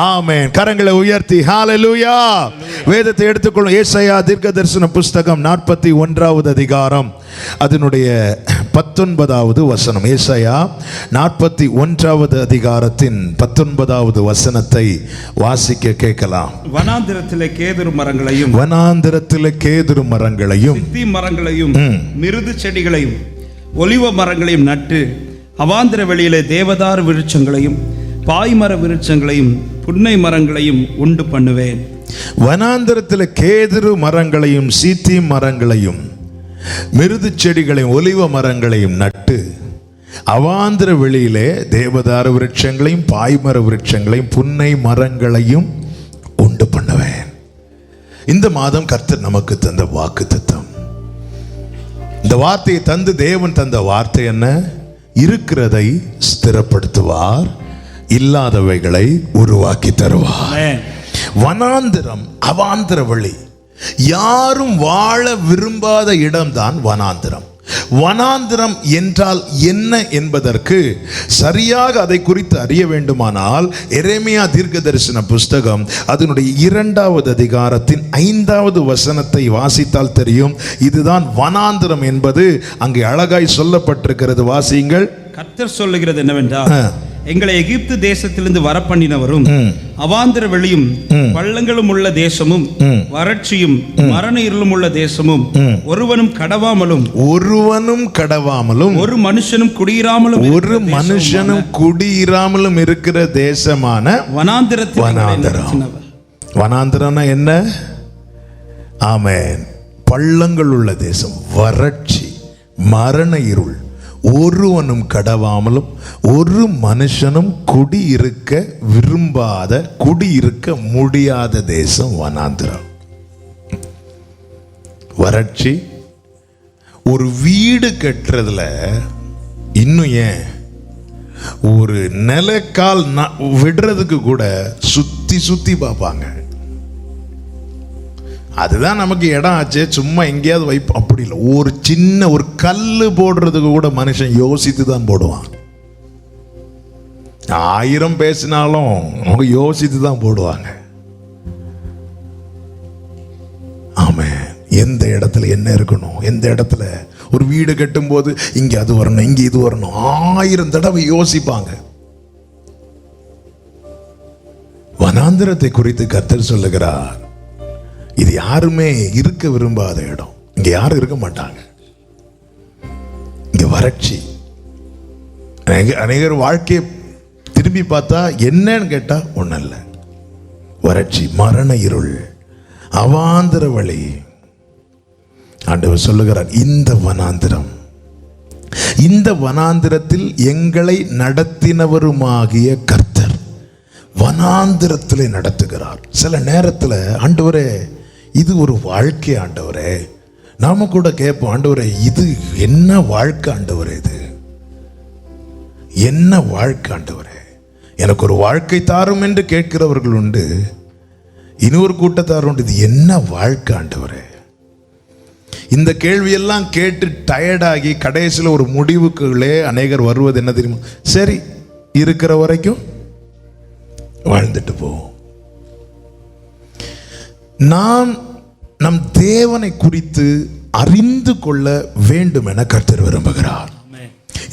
ஆமென். கரங்களை உயர்த்தி ஹalleluya. வேதத்தை எடுத்துக்கொள்ளும். ஏசாயா தீர்க்கதரிசன புஸ்தகம் 41வது அதிகாரம் அதனுடைய 19வது வசனம். ஏசாயா 41வது அதிகாரத்தின் 19வது வசனத்தை வாசிக்க கேட்கலாம். வனாந்திரத்திலே கேதுரு மரங்களையும் சித்தி மரங்களையும் மிருது செடிகளையும் ஒலிவ மரங்களையும் நட்டு அவாந்திர வெளியிலே தேவதாரு விருட்சங்களையும் பாய்மர விருட்சங்களையும் புன்னை மரங்களையும் உண்டு பண்ணுவேன். வனாந்திரத்தில் கேதுரு மரங்களையும் சீத்தி மரங்களையும் மிருது செடிகளையும் ஒலிவ மரங்களையும் நட்டு அவாந்திர வெளியிலே தேவதாரு விருட்சங்களையும் பாய்மர விருட்சங்களையும் புன்னை மரங்களையும் உண்டு பண்ணுவேன். இந்த மாதம் கர்த்தர் நமக்கு தந்த வாக்குத்தத்தம். இந்த வார்த்தையை தந்து தேவன் தந்த வார்த்தை என்ன? இருக்கிறதை ஸ்திரப்படுத்துவார், இல்லாதவைகளை உருவாக்கி தருவார். வனாந்திரம், அவாந்திர வழி, யாரும் வாழ விரும்பாத இடம்தான் வனாந்திரம். வனாந்திரம் என்றால் என்ன என்பதற்கு சரியாக அதை குறித்து அறிய வேண்டுமானால் எரேமியா தீர்க்கதரிசன புஸ்தகம் அதனுடைய 2வது அதிகாரத்தின் 5வது வசனத்தை வாசித்தால் தெரியும். இதுதான் வனாந்திரம் என்பது அங்கே அழகாய் சொல்லப்பட்டிருக்கிறது. வாசியுங்கள். கர்த்தர் சொல்லுகிறது என்னவென்றால், எங்களை எகிப்து தேசத்திலிருந்து வரப்பண்ணினவரும் அவாந்திர வெளியும் பள்ளங்களும் உள்ள தேசமும் வறட்சியும் மரண இருளும் உள்ள தேசமும் ஒருவனும் கடவாமலும் ஒரு மனுஷனும் குடியிராமலும் இருக்கிற தேசமான வனாந்திரம். வனாந்திரம்னா என்ன? ஆமென். பள்ளங்கள் உள்ள தேசம், வறட்சி, மரண இருள், ஒருவனும் கடவாமலும் ஒரு மனுஷனும் குடியிருக்க விரும்பாத, குடியிருக்க முடியாத தேசம் வனாந்திரம். வறட்சி. ஒரு வீடு கட்டுறதுல இன்னும் ஏன் ஒரு நிலக்கால் விடுறதுக்கு கூட சுத்தி பார்ப்பாங்க. அதுதான் நமக்கு இடம் ஆச்சு, சும்மா எங்கேயாவது வைப்போம். அப்படி இல்லை. ஒரு சின்ன ஒரு கல் போடுறதுக்கு கூட மனுஷன் யோசித்து தான் போடுவான். 1000 பேசினாலும் அவங்க யோசித்து தான் போடுவாங்க. ஆமென். எந்த இடத்துல என்ன இருக்கணும், எந்த இடத்துல ஒரு வீடு கட்டும் போது இங்க அது வரணும், இங்க இது வரணும், 1000 தடவை யோசிப்பாங்க. வனாந்திரத்தை குறித்து கர்த்தர் சொல்லுகிறார், இது யாருமே இருக்க விரும்பாத இடம். இங்க யாரும் இருக்க மாட்டாங்க. இங்க வறட்சி. அநேகர் வாழ்க்கையை திரும்பி பார்த்தா என்னன்னு கேட்டா ஒன்றும் இல்லை. வறட்சி, மரண இருள், அவாந்திர வழி. ஆண்டவர் சொல்லுகிறார், இந்த வனாந்திரத்தில் எங்களை நடத்தினவருமாகிய கர்த்தர் வனாந்திரத்திலே நடத்துகிறார். சில நேரத்தில் ஆண்டவரே இது ஒரு வாழ்க்கை, ஆண்டவரே நாம கூட கேட்போம், ஆண்டவரே இது என்ன வாழ்க்கை, ஆண்டவரே இது என்ன வாழ்க்கை, ஆண்டவரே எனக்கு ஒரு வாழ்க்கை தாரும் என்று கேட்கிறவர்கள் உண்டு. இன்னொரு கூட்டத்தார் உண்டு, இது என்ன வாழ்க்கை ஆண்டவரே. இந்த கேள்வியெல்லாம் கேட்டு டயர்டாகி கடைசியில் ஒரு முடிவுக்குள்ளே அநேகர் வருவது என்ன தெரியுமா? சரி, இருக்கிற வரைக்கும் வாழ்ந்துட்டு போவோம். நாம் நம் தேவனை குறித்து அறிந்து கொள்ள வேண்டும் என கர்த்தர் விரும்புகிறார்.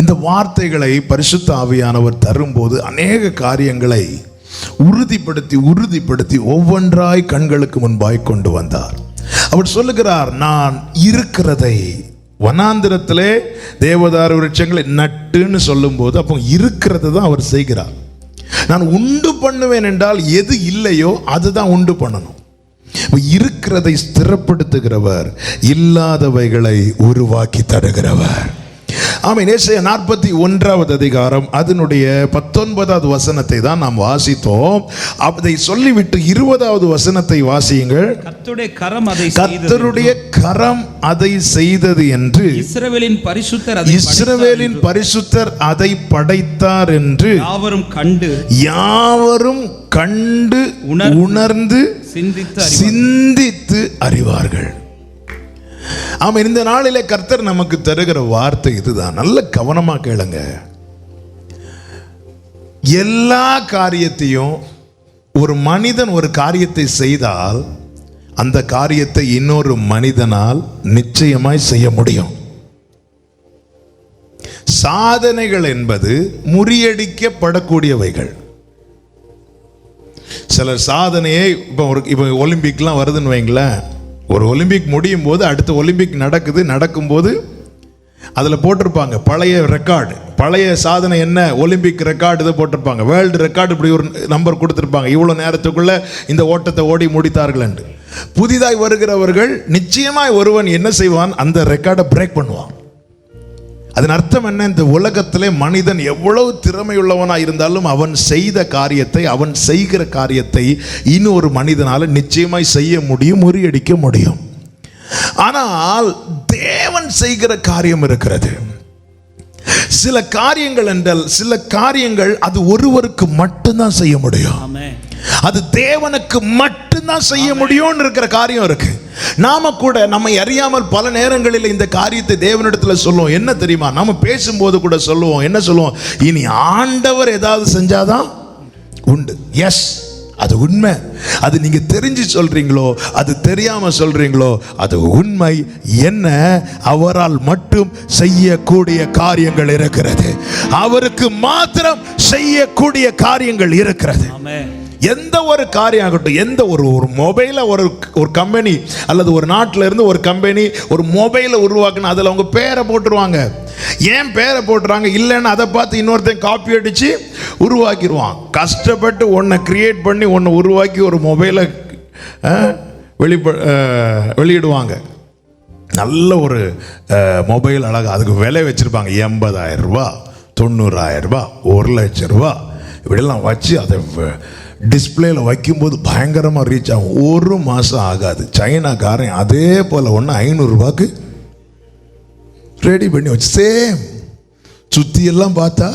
இந்த வார்த்தைகளை பரிசுத்த ஆவியானவர் தரும்போது அநேக காரியங்களை உறுதிப்படுத்தி ஒவ்வொன்றாய் கண்களுக்கு முன்பாய் கொண்டு வந்தார். அவர் சொல்லுகிறார், நான் இருக்கிறதை, வனாந்திரத்திலே தேவதாரு விருட்சங்களை நட்டுன்னு சொல்லும் போது அப்போ இருக்கிறது தான் அவர் செய்கிறார். நான் உண்டு பண்ணுவேன் என்றால் எது இல்லையோ அதுதான் உண்டு பண்ணணும். இருக்கிறதை ஸ்திரப்படுத்துகிறவர், இல்லாதவைகளை உருவாக்கி தருகிறவர். ஆமென். ஏசாயா 41வது அதிகாரம் அதனுடைய 19வது வசனத்தை தான் நாம் வாசித்தோம். அதை சொல்லிவிட்டு 20வது வசனத்தை வாசியுங்கள். கர்த்தருடைய கரம் அதை செய்தது என்று இஸ்ரவேலின் பரிசுத்தர் அதை படைத்தார் என்று யாவரும் கண்டு உணர்ந்து சிந்தித்து அறிவார்கள். ஆமாம். இந்த நாளிலே கர்த்தர் நமக்கு தருகிற வார்த்தை இதுதான். நல்ல கவனமா கேளுங்க. எல்லா காரியத்தையும் ஒரு மனிதன் ஒரு காரியத்தை செய்தால் அந்த காரியத்தை இன்னொரு மனிதனால் நிச்சயமாய் செய்ய முடியும். சாதனைகள் என்பது முறியடிக்கப்படக்கூடியவைகள். சிலர் சாதனையை இப்போ ஒலிம்பிக்லாம் வருதுன்னு வைங்களேன், ஒரு ஒலிம்பிக் முடியும் போது அடுத்த ஒலிம்பிக் நடக்கும்போது அதில் போட்டிருப்பாங்க பழைய ரெக்கார்டு, பழைய சாதனை என்ன, ஒலிம்பிக் ரெக்கார்டு இதை போட்டிருப்பாங்க, வேர்ல்டு ரெக்கார்டு இப்படி ஒரு நம்பர் கொடுத்துருப்பாங்க, இவ்வளோ நேரத்துக்குள்ள இந்த ஓட்டத்தை ஓடி முடித்தார்கள் என்று. புதிதாய் வருகிறவர்கள் நிச்சயமாய் ஒருவன் என்ன செய்வான், அந்த ரெக்கார்டை பிரேக் பண்ணுவான். அதன் அர்த்தம் என்ன, இந்த உலகத்திலே மனிதன் எவ்வளவு திறமையுள்ளவனாக இருந்தாலும் அவன் செய்த காரியத்தை, அவன் செய்கிற காரியத்தை இன்னொரு மனிதனால நிச்சயமாய் செய்ய முடியும், முறியடிக்க முடியும். ஆனால் தேவன் செய்கிற காரியம் இருக்கிறது. சில காரியங்கள் என்றால் சில காரியங்கள் அது ஒருவருக்கு மட்டும்தான் செய்ய முடியும், அது தேவனுக்கு மட்டும்தான் செய்ய முடியும்னு இருக்கிற காரியம் இருக்கு. நாம கூட நம்மை அறியாமல் பல நேரங்களில் இந்த காரியத்தை தேவனிடத்தில் சொல்லுவோம். என்ன தெரியுமா, நாம பேசும்போது கூட சொல்லுவோம், என்ன சொல்லுவோம், இனி ஆண்டவர் ஏதாவது செஞ்சாதான் உண்டு. எஸ், அது உண்மை. அது நீங்க தெரிஞ்சு சொல்றீங்களோ அது தெரியாம சொல்றீங்களோ அது உண்மை. என்ன, அவரால் மட்டும் செய்யக்கூடிய காரியங்கள் இருக்கிறது, அவருக்கு மாத்திரம் செய்யக்கூடிய காரியங்கள் இருக்கிறது. எந்த ஒரு காரியம் ஆகட்டும், எந்த ஒரு மொபைலை ஒரு கம்பெனி அல்லது ஒரு நாட்டில் இருந்து ஒரு கம்பெனி ஒரு மொபைலை உருவாக்குனா அதில் அவங்க பேரை போட்டுருவாங்க. ஏன் பேரை போட்டுறாங்க, இல்லைன்னா அதை பார்த்து இன்னொருத்தன் காப்பி அடித்து உருவாக்கிடுவான். கஷ்டப்பட்டு ஒன்றை கிரியேட் பண்ணி ஒன்றை உருவாக்கி ஒரு மொபைலை வெளியிடுவாங்க. நல்ல ஒரு மொபைல் அழகாக அதுக்கு விலை வச்சுருப்பாங்க, 80,000 ரூபா, 90,000 ரூபா, 1,00,000 ரூபா, இப்படிலாம் வச்சு அதை டிஸ்பிளேல வைக்கும்போது பயங்கரமாக ரீச் ஆகும். ஒரு மாதம் ஆகாது, சைனாக்காரன் அதே போல் ஒன்று 500 ரூபாய்க்கு ரெடி பண்ணி வச்சு சேம் சுற்றி எல்லாம் பார்த்தா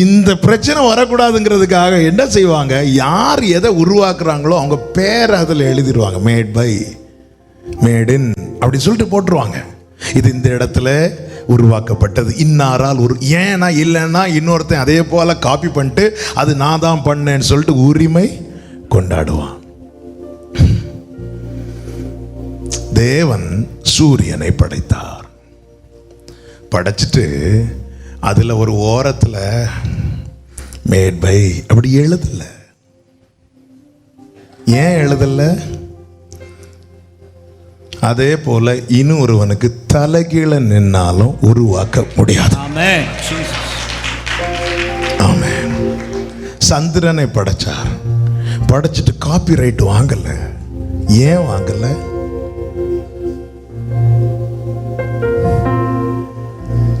இந்த பிரச்சனை வரக்கூடாதுங்கிறதுக்காக என்ன செய்வாங்க, யார் எதை உருவாக்குறாங்களோ அவங்க பேரை அதில் எழுதிடுவாங்க, மேட் பை, மேட் இன் அப்படி சொல்லிட்டு போட்டுருவாங்க. இது இந்த இடத்துல உருவாக்கப்பட்டது இன்னாரால் ஏன்னா இல்லைன்னா இன்னொருத்தன் அதே போல காப்பி பண்ணிட்டு அது நான் தான் பண்ணேன்னு சொல்லிட்டு உரிமை கொண்டாடுவான். தேவன் சூரியனை படைத்தார். படைச்சிட்டு அதுல ஒரு ஓரத்தில் மேட் பை அப்படி எழுதல. ஏன் எழுதல? அதே போல இன்னொருவனுக்கு தலைகீழ நின்னாலும் உருவாக்க முடியாது. ஆமென். சந்திரனை படைச்சார், படைச்சிட்டு காப்பி ரைட் வாங்கல. ஏன் வாங்கல?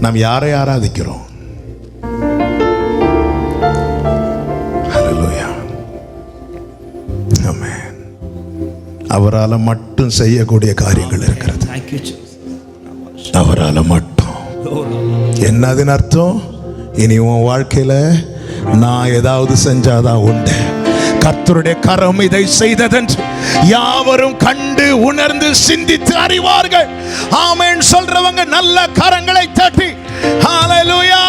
நாம் யாரை ஆராதிக்கிறோம்? ஹல்லேலூயா. ஆமென். அவரால் மட்டும் செய்யக்கூடிய காரியங்கள் இருக்கிறது. அவரால் மட்டும். என்னதுன்னு அர்த்தம்? இனி உன் வாழ்க்கையில நான் ஏதாவது செஞ்சாதான் உண்டு. கர்த்தருடைய கரம் இதை செய்ததென்று யாவரும் கண்டு உணர்ந்து சிந்தித்து அறிவார்கள். ஆமென் சொல்றவங்க நல்ல கரங்களை தட்டி ஹல்லேலூயா.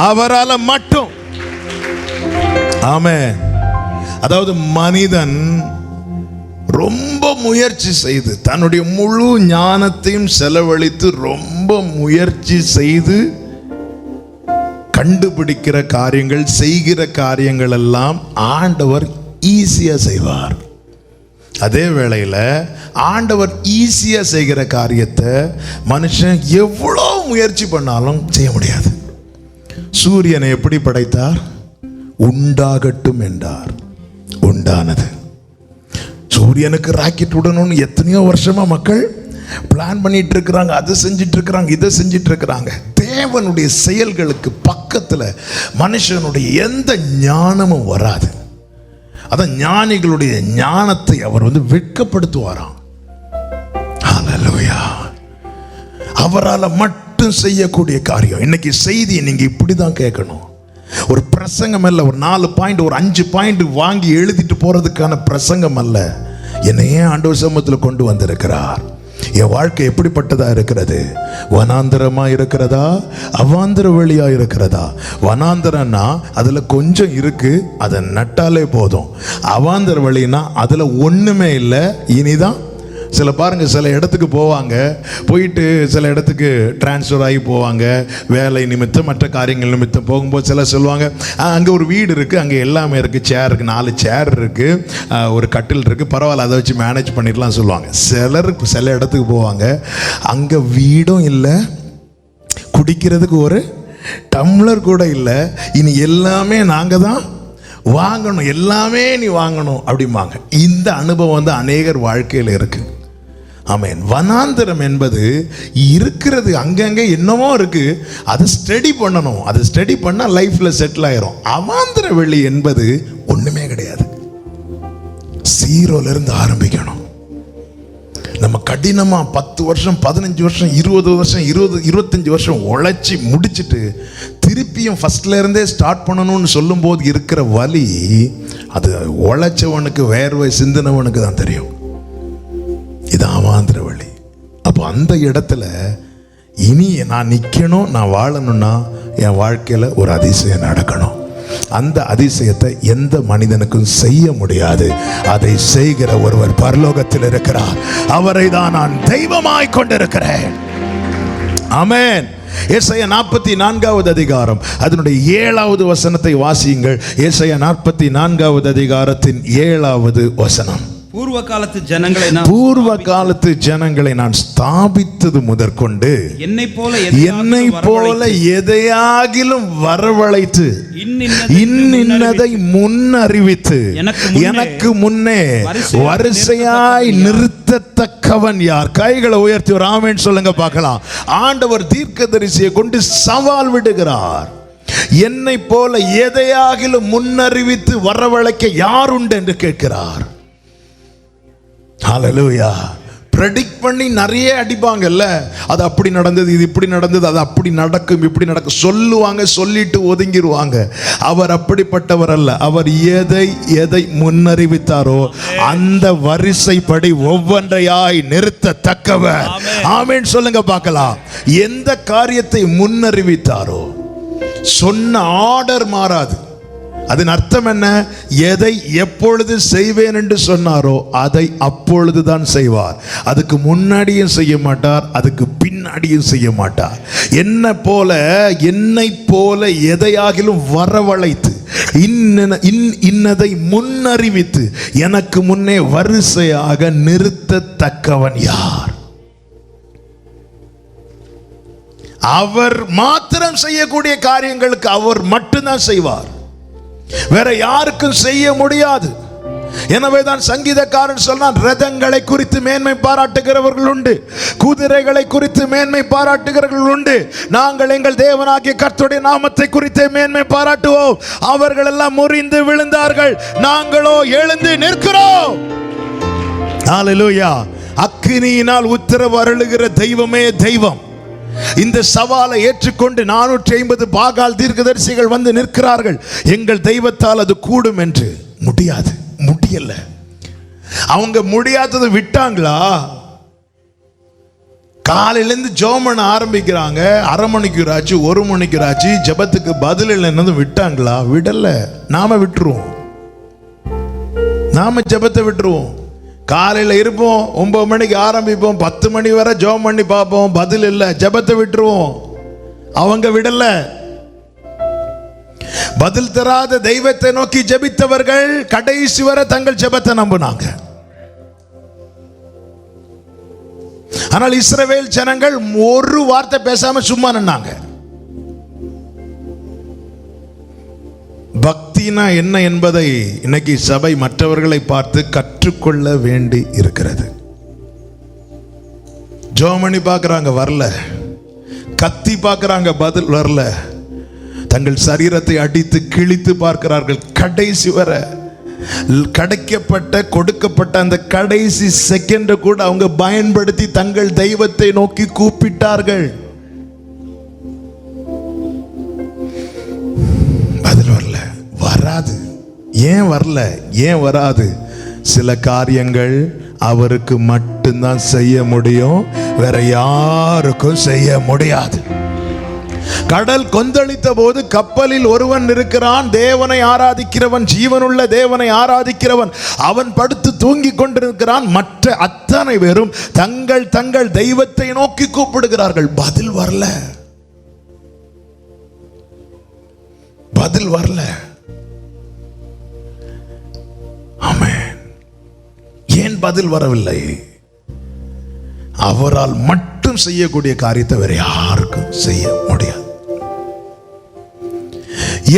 அவரால் மட்டும். ஆமென். அதாவது மனிதன் ரொம்ப முயற்சி செய்து தன்னுடைய முழு ஞானத்தையும் செலவழித்து ரொம்ப முயற்சி செய்து கண்டுபிடிக்கிற காரியங்கள், செய்கிற காரியங்கள் எல்லாம் ஆண்டவர் ஈஸியா செய்வார். அதே வேளையில் ஆண்டவர் ஈஸியா செய்கிற காரியத்தை மனுஷன் எவ்வளோ முயற்சி பண்ணாலும் செய்ய முடியாது. சூரியனை எப்படி படைத்தார்? உண்டாகட்டும் என்றார், உண்டானது. சூரியனுக்கு ராக்கெட் விடணும்னு எத்தனையோ வருஷமா மக்கள் பிளான் பண்ணிட்டு இருக்கிறாங்க, அதை செஞ்சிட்டு இருக்கிறாங்க, இதை செஞ்சிட்டு இருக்கிறாங்க. தேவனுடைய செயல்களுக்கு பக்கத்தில் மனுஷனுடைய எந்த ஞானமும் வராது. அதான் ஞானிகளுடைய ஞானத்தை அவர் வெட்கப்படுத்துவாராம். ஹல்லேலூயா. அவரால் மட்டும் செய்யக்கூடிய காரியம். இன்னைக்கு செய்தியை நீங்க இப்படிதான் கேட்கணும். ஒரு பிரசங்கம் அல்ல, ஒரு 4 பாயிண்ட், ஒரு 5 பாயிண்ட் வாங்கி எழுதிட்டு போறதுக்கான பிரசங்கம் அல்ல. என்னை ஏன் ஆண்டவர் சமூகத்தில் கொண்டு வந்திருக்கிறார்? என் வாழ்க்கை எப்படிப்பட்டதா இருக்கிறது? வனாந்தரமா இருக்கிறதா, அவாந்தர வெளியா இருக்கிறதா? வனாந்தரம்னா அதுல கொஞ்சம் இருக்கு, அதை நட்டாலே போதும். அவாந்தர வழினா அதுல ஒண்ணுமே இல்லை, இனிதான். சில பாருங்க, சில இடத்துக்கு போவாங்க, போயிட்டு சில இடத்துக்கு டிரான்ஸ்ஃபர் ஆகி போவாங்க, வேலை நிமித்தம் மற்ற காரியங்கள் நிமித்தம் போகும்போது சில சொல்லுவாங்க, அங்கே ஒரு வீடு இருக்குது, அங்கே எல்லாமே இருக்குது, சேர் இருக்குது, 4 சேர் இருக்குது, ஒரு கட்டில் இருக்குது, பரவாயில்ல அதை வச்சு மேனேஜ் பண்ணிடலாம் சொல்லுவாங்க. சில இடத்துக்கு போவாங்க, அங்கே வீடும் இல்லை, குடிக்கிறதுக்கு ஒரு டம்ளர் கூட இல்லை, இனி எல்லாமே நாங்கள் தான் வாங்கணும், எல்லாமே நீ வாங்கணும் அப்படிம்பாங்க. இந்த அனுபவம் வந்து அநேகர் வாழ்க்கையில் இருக்குது. ஆமென். வனாந்தரம் என்பது இருக்கிறது, அங்கங்கே என்னமோ இருக்கு, அதை ஸ்டடி பண்ணணும், அதை ஸ்டடி பண்ணால் லைஃப்ல செட்டில் ஆயிரும். அவாந்தர வெளி என்பது ஒண்ணுமே கிடையாது, ஜீரோல ஆரம்பிக்கணும். நம்ம கடினமா 10 வருஷம் 15 வருஷம் 20 வருஷம் 25 வருஷம் உழைச்சி முடிச்சுட்டு திருப்பியும் ஃபர்ஸ்ட்ல இருந்தே ஸ்டார்ட் பண்ணணும்னு சொல்லும் போது இருக்கிற வலி, அது உழைச்சவனுக்கு வேர்வை சிந்தினவனுக்கு தான் தெரியும். இது அவாந்தர வழி. அப்போ அந்த இடத்துல இனி நான் நிற்கணும், நான் வாழணும்னா என் வாழ்க்கையில் ஒரு அதிசயம் நடக்கணும். அந்த அதிசயத்தை எந்த மனிதனுக்கும் செய்ய முடியாது. அதை செய்கிற ஒருவர் பரலோகத்தில் இருக்கிறார். அவரை தான் நான் தெய்வமாய் கொண்டிருக்கிறேன். ஆமென். ஏசாயா 44வது அதிகாரம் அதனுடைய 7வது வசனத்தை வாசியுங்கள். ஏசாயா 44வது அதிகாரத்தின் 7வது வசனம். பூர்வ காலத்து ஜனங்களை நான் ஸ்தாபித்தது முதற்கொண்டு என்னை போல எதையாகிலும் வரவழைத்து இன்னதை முன்னறிவித்து எனக்கு முன்னே வரிசையாய் நிறுத்தத்தக்கவன் யார்? கைகளை உயர்த்தி ஒரு ஆமென் சொல்லுங்க பார்க்கலாம். ஆண்டவர் தீர்க்கதரிசியை கொண்டு சவால் விடுகிறார். என்னை போல எதையாகிலும் முன்னறிவித்து வரவழைக்க யார் உண்டு என்று கேட்கிறார். ஹல்லேலூயா. ப்ரெடிக்ட் பண்ணி நிறைய அடிப்பாங்கல்ல, அது அப்படி நடந்தது, இது இப்படி நடந்தது, அது அப்படி நடக்கும், இப்படி நடக்கும் சொல்லுவாங்க, சொல்லிட்டு ஒதுங்கிடுவாங்க. அவர் அப்படிப்பட்டவர் அல்ல. அவர் எதை முன்னறிவித்தாரோ அந்த வரிசைப்படி ஒவ்வொன்றையாய் நிறுத்தத்தக்கவர். ஆமென் சொல்லுங்க பார்க்கலாம். எந்த காரியத்தை முன்னறிவித்தாரோ சொன்ன ஆர்டர் மாறாது. அதன் அர்த்தம் என்ன? எதை எப்பொழுது செய்வேன் என்று சொன்னாரோ அதை அப்பொழுதுதான் செய்வார். அதுக்கு முன்னாடியும் செய்ய மாட்டார், அதுக்கு பின்னாடியும் செய்ய மாட்டார். என்னை போல எதையாகிலும் வரவழைத்து இன்னதை முன்னறிவித்து எனக்கு முன்னே வரிசையாக நிறுத்தத்தக்கவன் யார்? அவர் மாத்திரம் செய்யக்கூடிய காரியங்களுக்கு அவர் மட்டும்தான் செய்வார், வேற யாருக்கும் செய்ய முடியாது. எனவேதான் சங்கீதக்காரன் சொன்னான், ரதங்களை குறித்து மேன்மை பாராட்டுகிறவர்கள் உண்டு, குதிரைகளை குறித்து மேன்மை பாராட்டுகிறவர்கள் உண்டு, நாங்கள் எங்கள் தேவனாகிய கர்த்தருடைய நாமத்தை குறித்து மேன்மை பாராட்டுவோம். அவர்கள் எல்லாம் முறிந்து விழுந்தார்கள், நாங்களோ எழுந்து நிற்கிறோம். ஹல்லேலூயா. அக்கினியினால் உத்தரவு அருளுகிற தெய்வமே தெய்வம். இந்த சவாலை ஏற்றுக்கொண்டு 450 பாகால் தீர்க்கதரிசிகள் வந்து நிற்கிறார்கள். எங்கள் தெய்வத்தால் அது கூடும் என்று. முடியல. அவங்க முடியாததை விட்டாங்களா? காலையிலேருந்து ஜெபம் பண்ண ஆரம்பிக்கிறாங்க, 1/2 மணிக்கு 1 மணிக்கு ஜெபத்துக்கு பதில் இல்லைன்னு விட்டாங்களா? விடல. நாம விட்டுருவோம், நாம ஜெபத்தை விட்டுருவோம். காலையில் இருப்போம், 9 மணிக்கு ஆரம்பிப்போம், 10 மணி வரை ஜெபம் பண்ணி பார்ப்போம், பதில் இல்லை, ஜெபத்தை விட்டுருவோம். அவங்க விடல. பதில் தராத தெய்வத்தை நோக்கி ஜெபித்தவர்கள் கடைசி வரை தங்கள் ஜெபத்தை நம்பினாங்க. ஆனால் இஸ்ரவேல் ஜனங்கள் ஒரு வார்த்தை பேசாம சும்மா நின்னாங்க. பக்தினா என்ன என்பதை இன்னைக்கு சபை மற்றவர்களை பார்த்து கற்றுக்கொள்ள வேண்டி இருக்கிறது. ஜோமணி பார்க்கறாங்க, வரல. கத்தி பார்க்கறாங்க, பதில் வரல. தங்கள் சரீரத்தை அடித்து கிழித்து பார்க்கிறார்கள். கடைசி வரை கொடுக்கப்பட்ட அந்த கடைசி செகண்ட் கூட அவங்க பயன்படுத்தி தங்கள் தெய்வத்தை நோக்கி கூப்பிட்டார்கள். பதில் வரல. வராது. ஏன் வரல? ஏன் வராது? சில காரியங்கள் அவருக்கு மட்டும்தான் செய்ய முடியும், வேற யாருக்கும் செய்ய முடியாது. கடல் கொந்தளித்த போது கப்பலில் ஒருவன் இருக்கிறான், தேவனை ஆராதிக்கிறவன், ஜீவனுள்ள தேவனை ஆராதிக்கிறவன். அவன் படுத்து தூங்கிக் கொண்டிருக்கிறான். மற்ற அத்தனை பேரும் தங்கள் தங்கள் தெய்வத்தை நோக்கி கூப்பிடுகிறார்கள். பதில் வரல, பதில் வரல. ஆமென். ஏன் பதில் வரவில்லை? அவரால் மட்டும் செய்யக்கூடிய காரியத்தை வேற யாருக்கும் செய்ய முடியாது.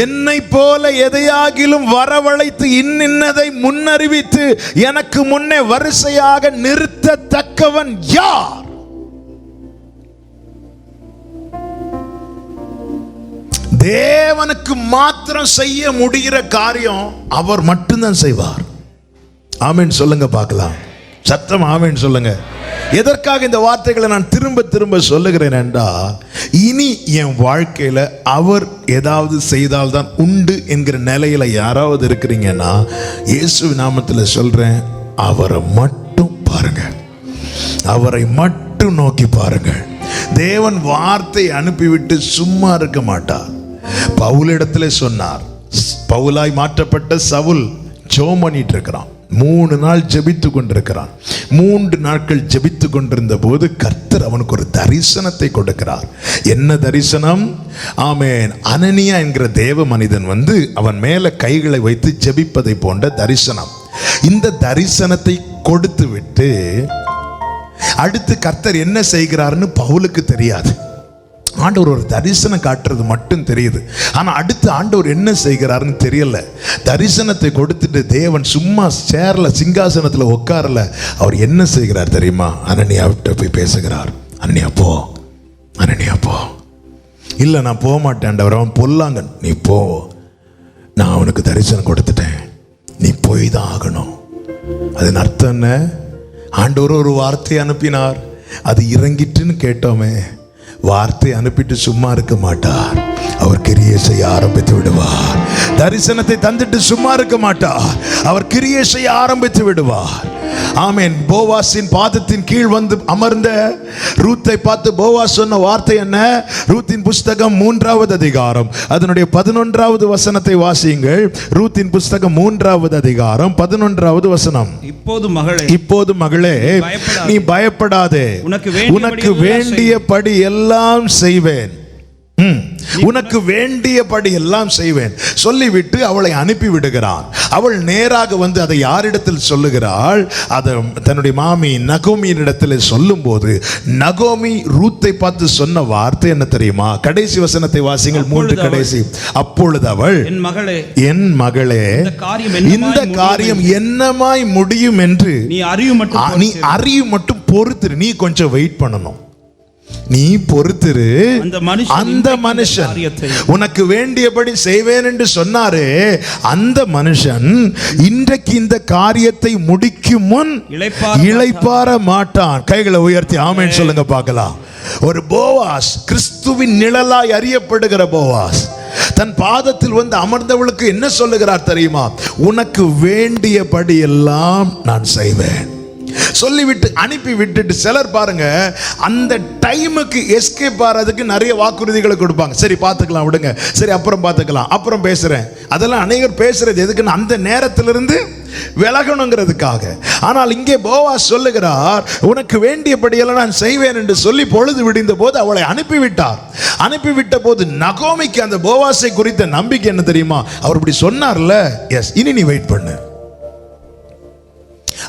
என்னை போல எதையாகிலும் வரவழைத்து இன்னின்னதை முன்னறிவித்து எனக்கு முன்னே வரிசையாக நிறுத்தத்தக்கவன் யார்? தேவனுக்கு மாத்திரம் செய்ய முடிகிற காரியம் அவர் மட்டும்தான் செய்வார். ஆமென் சொல்லுங்க பார்க்கலாம். சத்தம் ஆமென் சொல்லுங்க. எதற்காக இந்த வார்த்தைகளை நான் திரும்ப திரும்ப சொல்லுகிறேன் என்றால், இனி என் வாழ்க்கையில அவர் ஏதாவது செய்தால்தான் உண்டு என்கிற நிலையில யாராவது இருக்கிறீங்கன்னா, இயேசு நாமத்தில் சொல்றேன், அவரை மட்டும் பாருங்க, அவரை மட்டும் நோக்கி பாருங்க. தேவன் வார்த்தை அனுப்பிவிட்டு சும்மா இருக்க மாட்டார். பவுலிடத்துல சொன்னார், பவுலாய் மாற்றப்பட்ட சவுல் ஜெபம் பண்ணிட்டு இருக்கிறான். 3 நாள் ஜெபித்து கொண்டிருக்கிறான். 3 நாட்கள் ஜெபித்து கொண்டிருந்த போது கர்த்தர் அவனுக்கு ஒரு தரிசனத்தை கொடுக்கிறார். என்ன தரிசனம்? ஆமென். அனனியா என்கிற தேவ மனிதன் வந்து அவன் மேல கைகளை வைத்து ஜெபிப்பதை போன்ற தரிசனம். இந்த தரிசனத்தை கொடுத்து விட்டு அடுத்து கர்த்தர் என்ன செய்கிறார்னு பவுலுக்கு தெரியாது. ஆண்டவர் ஒரு தரிசனம் காட்டுறது மட்டும் தெரியுது. ஆனா அடுத்து ஆண்டவர் என்ன செய்கிறாருன்னு தெரியல. தரிசனத்தை கொடுத்துட்டு தேவன் சும்மா சேர்ல சிங்காசனத்துல உட்காரல. அவர் என்ன செய்கிறார் தெரியுமா? அனனியாவிட்ட போய் பேசுகிறார். அனனியா போ, அனனியா போ. இல்ல நான் போக மாட்டேன், அவன் பொல்லாங்க. நீ போ, நான் அவனுக்கு தரிசனம் கொடுத்துட்டேன், நீ போய் தான் ஆகணும். அதன் அர்த்தம் என்ன? ஆண்டவர் ஒரு வார்த்தை அனுப்பினார், அது இறங்கிட்டுன்னு கேட்டோமே. வார்த்தை அனுப்பிட்டு சும்மா இருக்க மாட்டார், அவர் கிரியை செய்ய ஆரம்பித்து விடுவார். தரிசனத்தை தந்துட்டு சும்மா இருக்க மாட்டார், அவர் கிரியை செய்ய ஆரம்பித்து விடுவார். ஆமென். போவாசின் பாதத்தின் கீழ் வந்து அமர்ந்த ரூத்தை பார்த்து போவாஸ் சொன்ன வார்த்தை என்ன? ரூத்தின் புஸ்தகம் 3வது அதிகாரம் அதனுடைய 11வது வசனத்தை வாசியுங்கள். ரூத்தின் புஸ்தகம் 3வது அதிகாரம் 11வது வசனம். இப்போது மகளே நீ பயப்படாதே, உனக்கு வேண்டியபடி எல்லாம் செய்வேன், உனக்கு வேண்டியபடி எல்லாம் செய்வேன் சொல்லிவிட்டு அவளை அனுப்பி விடுகிறான். அவள் நேராக வந்து அதை யாரிடத்தில் சொல்லுகிறாள்? அதை தன்னுடைய மாமி நகோமியின் இடத்தில் சொல்லும் போது நகோமி ரூத்தை பார்த்து சொன்ன வார்த்தை என்ன தெரியுமா? கடைசி வசனத்தை வாசிங்கள், 3 கடைசி. அப்பொழுது அவள், என் மகளே இந்த காரியம் என்னமாய் முடியும் என்று நீ அறியும் மட்டும் பொறுத்திரு. நீ கொஞ்சம் வெயிட் பண்ணணும், நீ பொறுத்திரு. அந்த மனுஷன் உனக்கு வேண்டியபடி செய்வேன் என்று சொன்னாரே, அந்த மனுஷன் இன்றைக்கு இந்த காரியத்தை முடிக்கும் முன் இளைப்பாற மாட்டான். கைகளை உயர்த்தி ஆமென் சொல்லுங்க பார்க்கலாம். ஒரு போவாஸ், கிறிஸ்துவின் நிழலாய் அறியப்படுகிற போவாஸ், தன் பாதத்தில் வந்து அமர்ந்தவளுக்கு என்ன சொல்லுகிறார் தெரியுமா? உனக்கு வேண்டியபடி எல்லாம் நான் செய்வேன் சொல்லிவிட்டு அனுப்பி விட்டுட்டு. சிலர் பாருங்க, அந்த டைமுக்கு எஸ்கேப் ஆறதுக்கு நிறைய வாக்குறுதிகளை கொடுப்பாங்க. சரி பார்த்துக்கலாம், விடுங்க, சரி அப்புறம் பார்த்துக்கலாம், அப்புறம் பேசுறேன். அதெல்லாம் அநேகர் பேசுறது எதுக்குன்னு அந்த நேரத்திலிருந்து விலகணுங்கிறதுக்காக. ஆனால் இங்கே போவாஸ் சொல்லுகிறார், உனக்கு வேண்டியபடியெல்லாம் நான் செய்வேன் என்று சொல்லி பொழுது விடிந்த போது அவளை அனுப்பிவிட்டார். அனுப்பிவிட்ட போது நகோமிக்கு அந்த போவாஸை குறித்த நம்பிக்கை என்ன தெரியுமா? அவர் இப்படி சொன்னார்ல, எஸ், இனி நீ வெயிட் பண்ணு.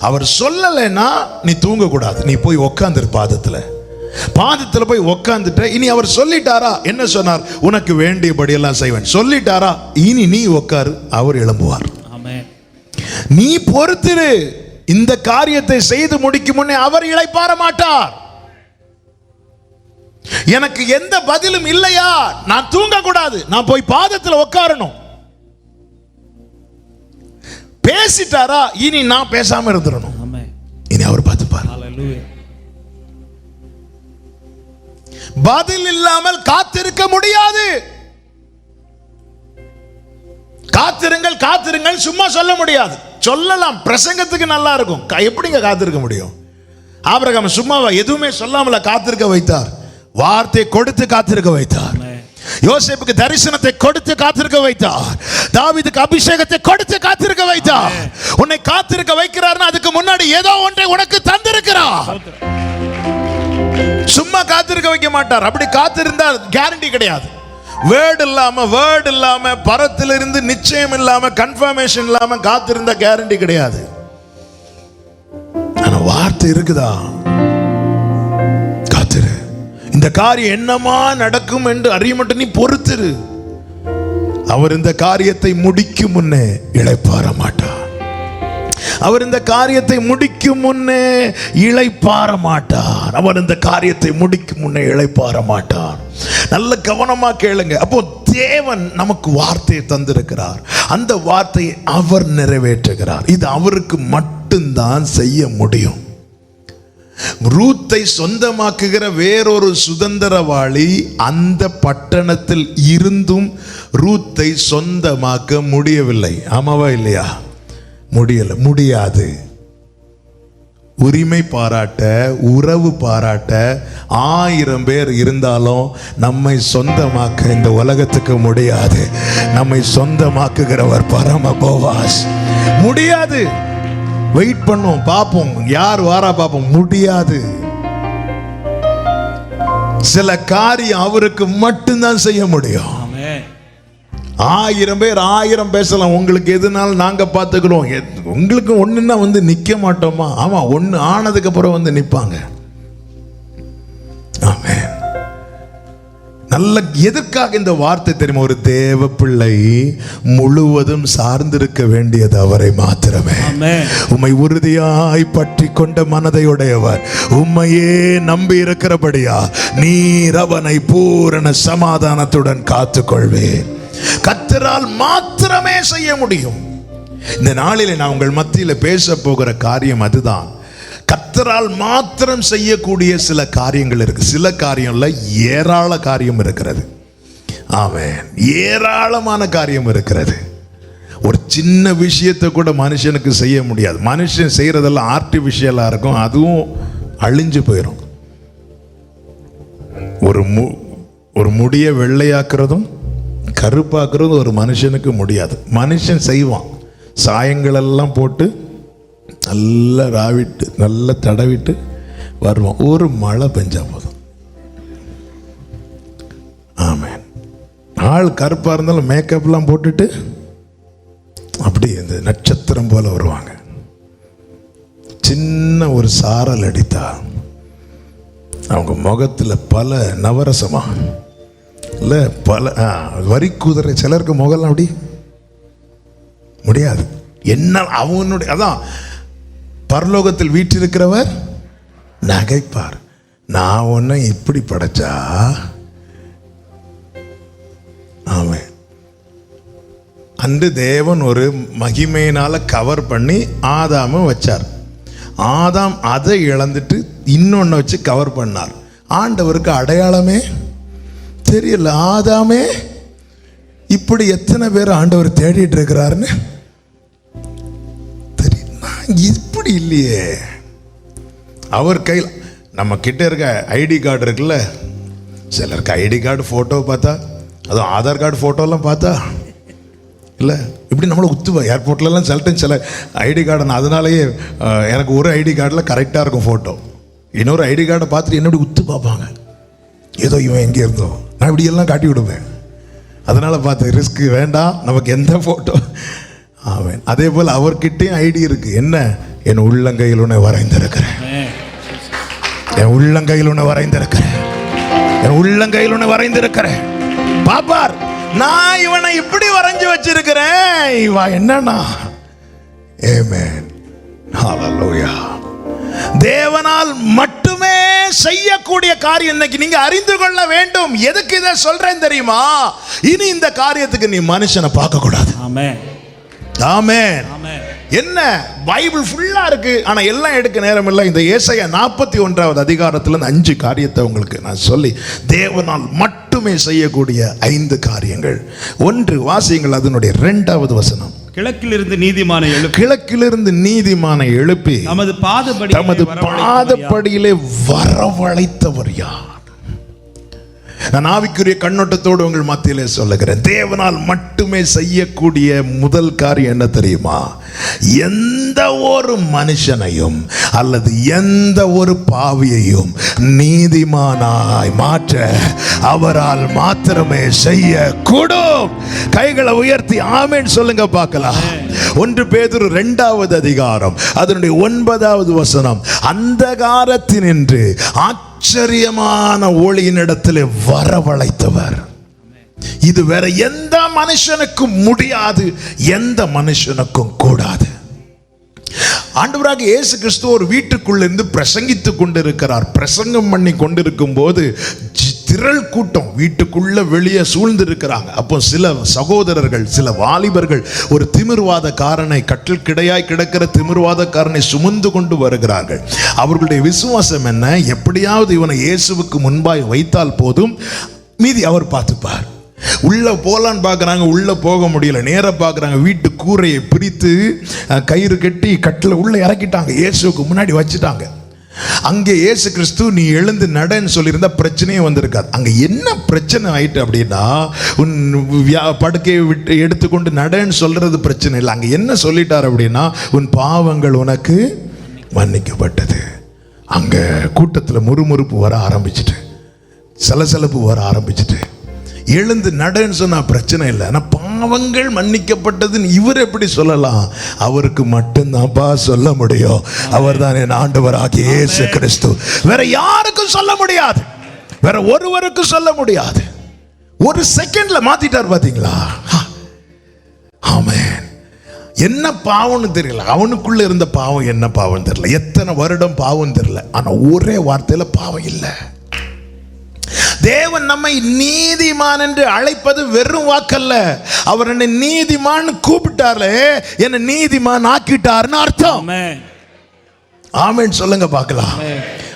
அவர் சொல்லலைன்னா நீ தூங்க கூடாது, நீ போய் உட்கார்ந்து பாதத்துல போய் உட்கார்ந்துட்ட. இனி அவர் சொல்லிட்டாரா? என்ன சொன்னார்? உனக்கு வேண்டியபடி எல்லாம் செய்வேன் சொல்லிட்டாரா? இனி நீ உட்காரு, அவர் எழும்புவார். நீ பொறுத்திரு, இந்த காரியத்தை செய்து முடிக்கும் முன்னே அவர் இளைப்பாற மாட்டார். எனக்கு எந்த பதிலும் இல்லையா? நான் தூங்க கூடாது, நான் போய் பாதத்துல உட்காரணும். பேசிட்டாரா? இனி நான் பேசாம இருந்துடணும். இனி அவர் பார்த்துப்பார். பதில் இல்லாமல் காத்திருக்க முடியாது. காத்திருங்கள் காத்திருங்கள் சும்மா சொல்ல முடியாது. சொல்லலாம், பிரசங்கத்துக்கு நல்லா இருக்கும். எப்படிங்க காத்திருக்க முடியும்? ஆபிரகாம் சும்மாவா எதுவுமே சொல்லாமல காத்திருக்க வைத்தார்? வார்த்தை கொடுத்து காத்திருக்க வைத்தார். யோசேப்புக்கு தரிசனத்தை கொடுத்து காத்திருக்க வைத்தார். தாவீதுக்கு அபிஷேகத்தை கொடுத்து காத்திருக்க வைத்தார். உன்னை காத்திருக்க வைக்கிறார்னா அதுக்கு முன்னாடி ஏதோ ஒன்றை உனக்கு தந்திருக்கிறார். சும்மா காத்திருக்க வைக்க மாட்டார். அப்படி காத்திருந்தா கேரண்டி கிடையாது. வேர்ட் இல்லாம பரத்திலிருந்து நிச்சயம் இல்லாம கன்ஃபர்மேஷன் இல்லாம காத்திருந்தா கேரண்டி கிடையாது. ஆனா வார்த்தை இருக்குதா? காத்திரு. இந்த காரியம் என்னமா நடக்கும் என்று அறிய மட்டும் நீ பொறுத்திரு. அவர் இந்த காரியத்தை முடிக்கும் முன்னே இளைப்பாற மாட்டார். அவர் இந்த காரியத்தை முடிக்கும் முன்னே இளைப்பாற மாட்டார். அவர் இந்த காரியத்தை முடிக்கும் முன்னே இளைப்பாற மாட்டார். நல்ல கவனமா கேளுங்க. அப்போ தேவன் நமக்கு வார்த்தையை தந்திருக்கிறார். அந்த வார்த்தையை அவர் நிறைவேற்றுகிறார். இது அவருக்கு மட்டும்தான் செய்ய முடியும். ரூத்தை சொந்தமாக்குகிற வேறொரு சுதந்திரவாளி அந்த பட்டணத்தில் இருந்தும் ரூத்தை சொந்தமாக்க முடியவில்லை. ஆமாவா இல்லையா? முடியாது. உரிமை பாராட்ட, உறவு பாராட்ட 1000 பேர் இருந்தாலும் நம்மை சொந்தமாக்க இந்த உலகத்துக்கு முடியாது. நம்மை சொந்தமாக்குகிறவர் பரம போவாஸ். முடியாது. வெயிட் பண்ணும், பார்ப்போம், யார் வாரா பார்ப்போம். முடியாது. சில காரியம் அவருக்கு மட்டும்தான் செய்ய முடியும். 1000 பேர் 1000 பேசலாம். உங்களுக்கு எதுனாலும் நாங்க பார்த்துக்கிறோம். உங்களுக்கு ஒண்ணுன்னா வந்து நிக்க மாட்டோமா? ஆமா, ஒண்ணு ஆனதுக்கு அப்புறம் வந்து நிப்பாங்க. ஆமென். நல்ல எதற்காக இந்த வார்த்தை தெரியுமா? ஒரு தேவ பிள்ளை முழுவதும் சார்ந்திருக்க வேண்டியது அவரை மாத்திரமே. உம்மை உறுதியாய் பற்றி கொண்ட மனதையுடையவர், உம்மையே நம்பி இருக்கிறபடியா நீர் அவனை பூரண சமாதானத்துடன் காத்துக்கொள்வேன். கர்த்தரால் மாத்திரமே செய்ய முடியும். இந்த நாளிலே நான் உங்கள் மத்தியில் பேச போகிற காரியம் அதுதான். கர்த்தரால் மாத்திரம் செய்யக்கூடிய சில காரியங்கள் இருக்கு. சில காரியம்ல ஏராள காரியம் இருக்கிறது. ஆமென். ஏராளமான காரியம் இருக்கிறது. ஒரு சின்ன விஷயத்தை கூட மனுஷனுக்கு செய்ய முடியாது. மனுஷன் செய்யறதெல்லாம் ஆர்டிபிஷியலா இருக்கும். அதுவும் அழிஞ்சு போயிடும். ஒரு முடியை வெள்ளையாக்குறதும் கருப்பாக்குறதும் ஒரு மனுஷனுக்கு முடியாது. மனுஷன் செய்வான். சாயங்களெல்லாம் போட்டு நல்லா ராவிட்டு நல்லா தடவிட்டு வருவான். ஒரு மழை பெஞ்சா போதும். ஆமென். ஆள் கருப்பா இருந்தாலும் மேக்கப்லாம் போட்டுட்டு அப்படி இந்த நட்சத்திரம் போல வருவாங்க. சின்ன ஒரு சாரல் அடித்தா அவங்க முகத்துல பல நவரசமா இல்ல பல வரி குதிரை. சிலருக்கு முகலாம் அப்படி முடியாது. என்ன அவனுடைய அதான் பரலோகத்தில் வீற்றிருக்கிறவர் நகைப்பார். நான் ஒன்ன இப்படி படைச்சா. ஆமென். அன்று தேவன் ஒரு மகிமையினால கவர் பண்ணி ஆதாம வச்சார். ஆதாம் அதை இழந்துட்டு இன்னொன்னு வச்சு கவர் பண்ணார். ஆண்டவருக்கு அடையாளமே தெரியல. ஆதாமே இப்படி எத்தனை பேர் ஆண்டவர் தேடிட்டு இருக்கிறாருன்னு தெரியும். இப்படி இல்லையே. அவர் கையில் நம்ம கிட்ட இருக்க ஐடி கார்டு இருக்குல்ல. சிலருக்கு ஐடி கார்டு ஃபோட்டோ பார்த்தா, அதுவும் ஆதார் கார்டு ஃபோட்டோலாம் பார்த்தா இல்லை இப்படி நம்மளை உத்துவா. ஏர்போர்ட்லலாம் சில ஐடி கார்டு. நான் அதனாலேயே எனக்கு ஒரு ஐடி கார்டில் கரெக்டாக இருக்கும் ஃபோட்டோ. இன்னொரு ஐடி கார்டை பார்த்துட்டு என்னோட உத்து பார்ப்பாங்க. ஏதோ இவன் எங்கே இருந்தோ நான் இப்படியெல்லாம் காட்டி விடுவேன். அதனால் பார்த்து ரிஸ்க் வேண்டாம், நமக்கு எந்த ஃபோட்டோ. ஆவேன். அதே போல் அவர்கிட்டையும் ஐடி இருக்கு. என்ன? என் உள்ளங்கையில் உன்னை வரைந்திருக்கிறேன். என் உள்ளங்கையில் உன்னை வரைந்திருக்கிறேன். என் உள்ளங்கையில் உன்னை வரைந்திருக்கிறேன். பாப்பார், நான் இவனை இப்படி வரைஞ்சு வச்சிருக்கிறேன். இவன் என்னன்னா ஆமென். ஹல்லேலூயா. தேவனால் மட்டுமே செய்யக்கூடிய காரியம் இன்னைக்கு நீங்க அறிந்து கொள்ள வேண்டும். எதுக்கு இதை சொல்றேன் தெரியுமா? இனி இந்த காரியத்துக்கு நீ மனுஷனை பார்க்க கூடாது. ஆமென். ஆமென். என்ன பைபிள் ஃபுல்லா இருக்கு, ஆனா எல்லாம் எடுக்க நேரம் இல்லை. இந்த ஏசாயா 41வது அதிகாரத்துல 5 காரியத்தை உங்களுக்கு நான் சொல்லி, தேவனால் மட்டுமே செய்யக்கூடிய 5 காரியங்கள். 1 வாசியுங்கள், அதனுடைய 2வது வசனம். கிழக்கிலிருந்து நீதிமானை எழுப்பி கிழக்கிலிருந்து நீதிமானை எழுப்பி தமது பாதப்படியிலே வரவழைத்தவர் யார்? நான் ஆவிக்குரிய கண்ணோட்டத்தோடு உங்கள் மத்தியிலே சொல்லுகிறேன். தேவனால் மட்டுமே செய்யக்கூடிய முதல் காரியம் என்ன தெரியுமா? எந்த ஒரு மனுஷனையும் அல்லது எந்த ஒரு பாவியையும் நீதிமானாய் மாற்ற அவரால் மாத்திரமே செய்யக்கூடும். கைகளை உயர்த்தி ஆமென் சொல்லுங்க பார்க்கலாம். 1 பேதுரு 2வது அதிகாரம் அதனுடைய 9வது வசனம், அந்தகாரத்தினின்று ஆச்சரியமான ஒளியினிடத்திலே வரவழைத்தவர். இது வேற எந்த மனுஷனுக்கும் முடியாது, எந்த மனுஷனுக்கும் கூடாது. ஆண்டவராக இயேசு கிறிஸ்து ஒரு வீட்டுக்குள்ள இருந்து பிரசங்கித்துக் கொண்டிருக்கிறார். பிரசங்கம் பண்ணி கொண்டிருக்கும் போது திரள் கூட்டம் வீட்டுக்குள்ள வெளியே சூழ்ந்து இருக்கிறாங்க. அப்போ சில சகோதரர்கள், சில வாலிபர்கள் ஒரு திமிர்வாதக்காரனை, கட்டில் கிடையாய் கிடக்கிற திமிர்வாதக்காரனை சுமந்து கொண்டு வருகிறார்கள். அவர்களுடைய விசுவாசம் என்ன? எப்படியாவது இவனை இயேசுவுக்கு முன்பாய் வைத்தால் போதும், மீதி அவர் பார்த்துப்பார். உள்ள போலான்னு பார்க்குறாங்க, உள்ள போக முடியல. நேராக பார்க்குறாங்க, வீட்டு கூரையை பிரித்து கயிறு கட்டி கட்டில் உள்ள இறக்கிட்டாங்க, இயேசுவுக்கு முன்னாடி வச்சுட்டாங்க. அங்கே இயேசு கிறிஸ்து நீ எழுந்து நடன்னு சொல்லியிருந்தா பிரச்சனையே வந்திருக்காது. அங்கே என்ன பிரச்சனை ஆயிட்டு அப்படின்னா, உன் படுக்கையை விட்டு எடுத்துக்கொண்டு நடன்னு சொல்றது பிரச்சனை இல்லை. அங்கே என்ன சொல்லிட்டார் அப்படின்னா, உன் பாவங்கள் உனக்கு மன்னிக்கப்பட்டது. அங்கே கூட்டத்தில் முறுமுறுப்பு வர ஆரம்பிச்சுட்டு, சலசலப்பு வர ஆரம்பிச்சுட்டு, எழுந்து நடன்னு சொன்னா பிரச்சனை இல்லை. ஆனால் பாவங்கள் மன்னிக்கப்பட்டதுன்னு இவர் எப்படி சொல்லலாம்? அவருக்கு மட்டும்தான்ப்பா சொல்ல முடியும். அவர் தான் என் ஆண்டவராகிய இயேசு கிறிஸ்து. வேற யாருக்கும் சொல்ல முடியாது, வேற ஒருவருக்கும் சொல்ல முடியாது. ஒரு செகண்ட்ல மாத்திட்டார் பாத்தீங்களா? ஆமென். என்ன பாவம்னு தெரியல, அவனுக்குள்ள இருந்த பாவம் என்ன பாவம் தெரியல, எத்தனை வருடம் பாவம் தெரியல, ஆனா ஒரே வார்த்தையில பாவம் இல்லை. தேவன் நம்மை நீதிமான் என்று அழைப்பது வெறும் வாக்கல்ல. அவர் என்னை நீதிமான் கூப்பிட்டாரு, என்னை நீதிமான் ஆக்கிட்டாருன்னு அர்த்தம். ஆமென் சொல்லுங்க பார்க்கலாம்.